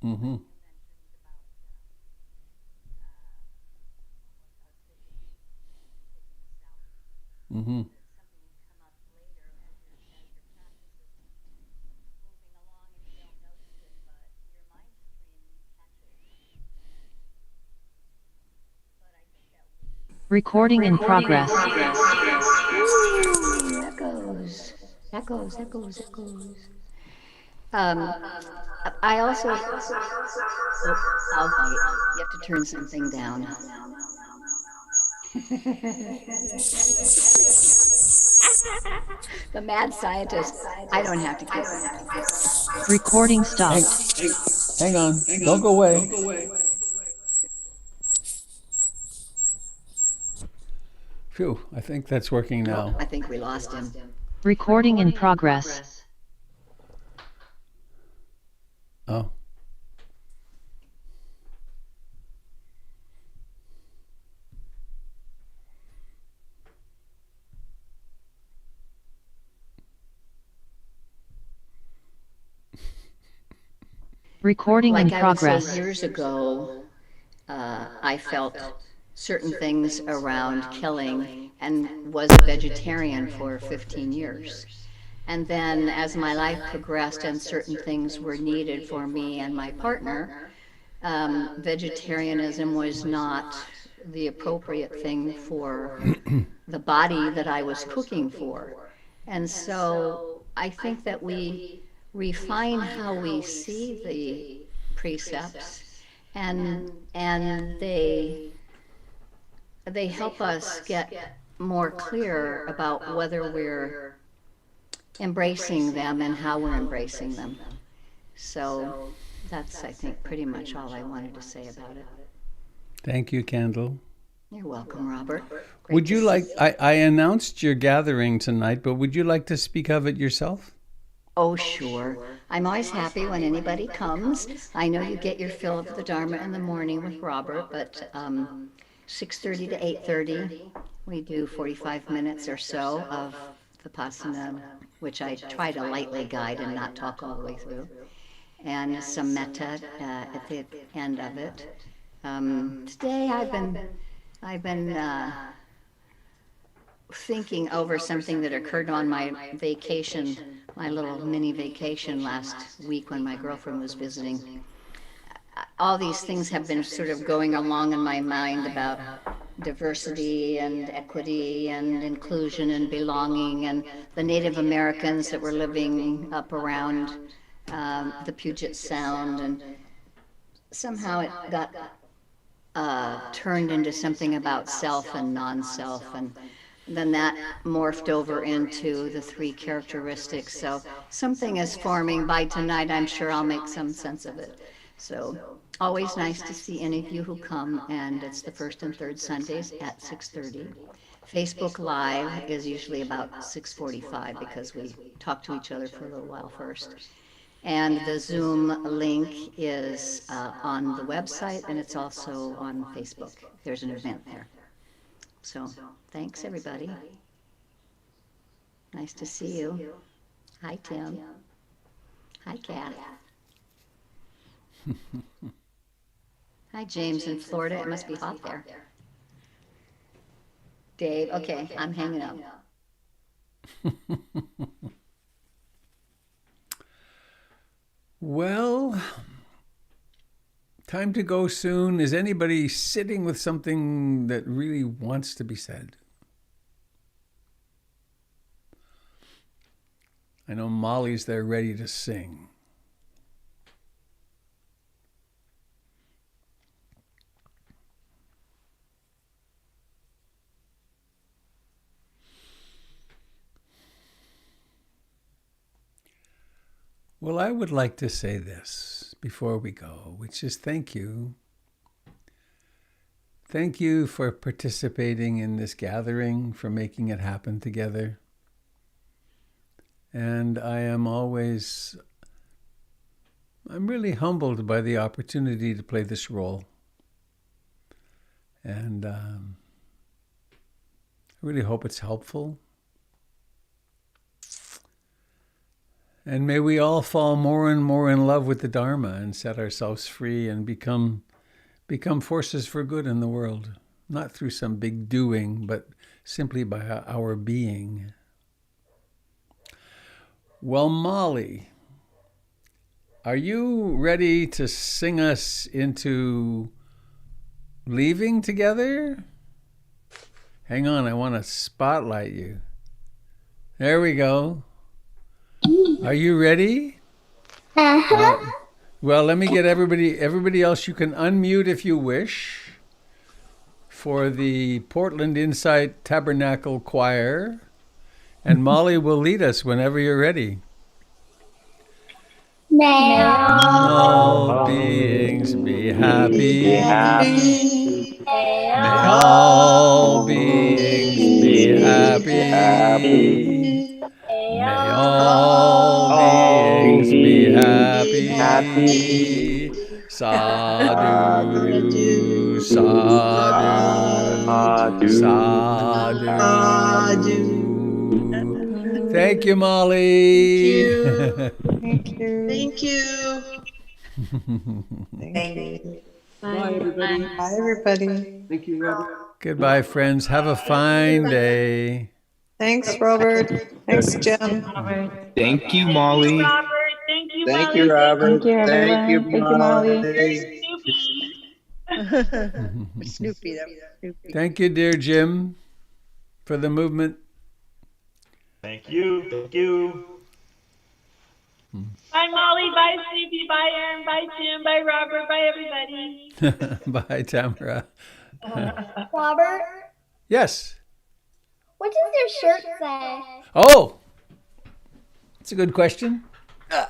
Mm-hmm. Mm-hmm. Recording in progress. Echoes. I also, oh, I'll wait. You have to turn something down. The mad scientist. I don't have to keep it. Recording stopped. Hang on. Don't go away. Phew, I think that's working now. I think we lost him. Recording in progress. Oh. Recording in Like I would say progress. years ago, I felt certain things around killing and was a vegetarian for 15 years. And then as my life progressed and certain things were needed for me and my partner, vegetarianism was not the appropriate thing for the body that I was cooking for. And so I think that we refine how we see the precepts, and they help us get more clear about whether we're embracing them and how we're embracing them. So that's, I think, pretty much all I wanted to say about it. Thank you, Kendall. You're welcome, Robert. Would you like, I announced your gathering tonight, but would you like to speak of it yourself? Oh, sure. I'm always happy when anybody comes. I know you get your fill of the Dharma in the morning with Robert, but 6:30 to 8:30, we do 45 minutes or so of Vipassana, which I try to lightly guide and not talk all the way through. and some metta at the end of it. Today I've been thinking over something that occurred on my vacation, my little mini vacation last week when my girlfriend was visiting. All these things have been sort of going along in my mind about diversity and equity and inclusion and belonging, and the Native Americans that were living up around the Puget Sound, and somehow it got turned into something about self and non-self, and then that morphed over into the three characteristics. So something is forming. By tonight, I'm sure I'll make some sense of it. So always nice to see any of you who come, and it's the first and third Sundays at 6:30. Facebook Live is usually about 6:45 because we talk to each other for a little while first. And the Zoom link is on the website, and it's also on Facebook. There's an event there. So thanks, everybody. Nice to see you. Hi, Tim. Hi, Kat. Hi, James in Florida. It must be hot there. Dave, okay, I'm hanging up. Well, time to go soon. Is anybody sitting with something that really wants to be said? I know Molly's there ready to sing. Well, I would like to say this before we go, which is thank you. Thank you for participating in this gathering, for making it happen together. And I'm really humbled by the opportunity to play this role. And I really hope it's helpful. And may we all fall more and more in love with the Dharma and set ourselves free and become forces for good in the world, not through some big doing, but simply by our being. Well, Molly, are you ready to sing us into leaving together? Hang on, I want to spotlight you. There we go. Are you ready? Well, let me get everybody else. You can unmute if you wish for the Portland Insight Tabernacle Choir. And Molly will lead us whenever you're ready. May all beings be happy. May May all beings be happy. May all beings be happy. Sadhu, sadhu, sadhu. Thank you, Molly. Thank you. Thank you. Thank you. Bye, everybody. Bye, everybody. Thank you, Robert. Goodbye, friends. Have a fine day. Thanks, Robert. Thanks, Jim. Thank you, Molly. Robert, thank you, Thank Molly. you, Robert. Thank you, Thank you, Molly. Snoopy. That was Snoopy. Thank you, dear Jim, for the movement. Thank you. Thank you. Bye, Molly. Bye, Snoopy. Bye, Aaron. Bye, Jim. Bye, Robert. Bye, everybody. Bye, Tamara. Robert, Yes. what does your shirt say? Oh, that's a good question. Can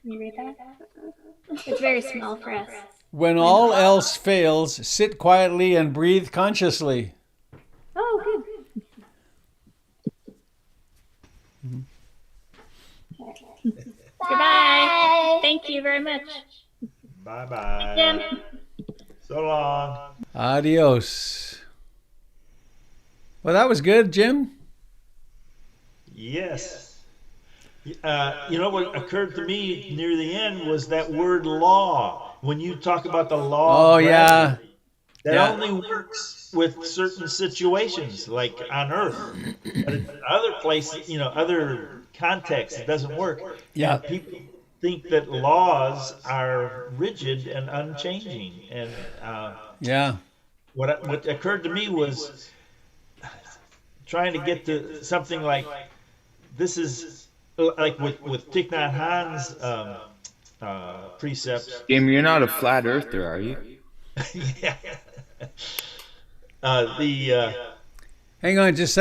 you read that? It's very small for us. When all else fails, sit quietly and breathe consciously. Oh, good. Goodbye. Thank you very much. Bye-bye. Jim. So long. Adios. Well, that was good, Jim. Yes. What occurred to me near the end was that word law. When you talk about the law Oh of yeah, gravity, that only works with certain situations, like on Earth. But in other places, other contexts, it doesn't work. yeah, And people think that laws are rigid and unchanging. And yeah. what occurred to me was trying to get to something like this is like with Thich Nhat Hanh's precepts. Jim, you're not a flat earther, are you? Yeah. The Hang on just a second.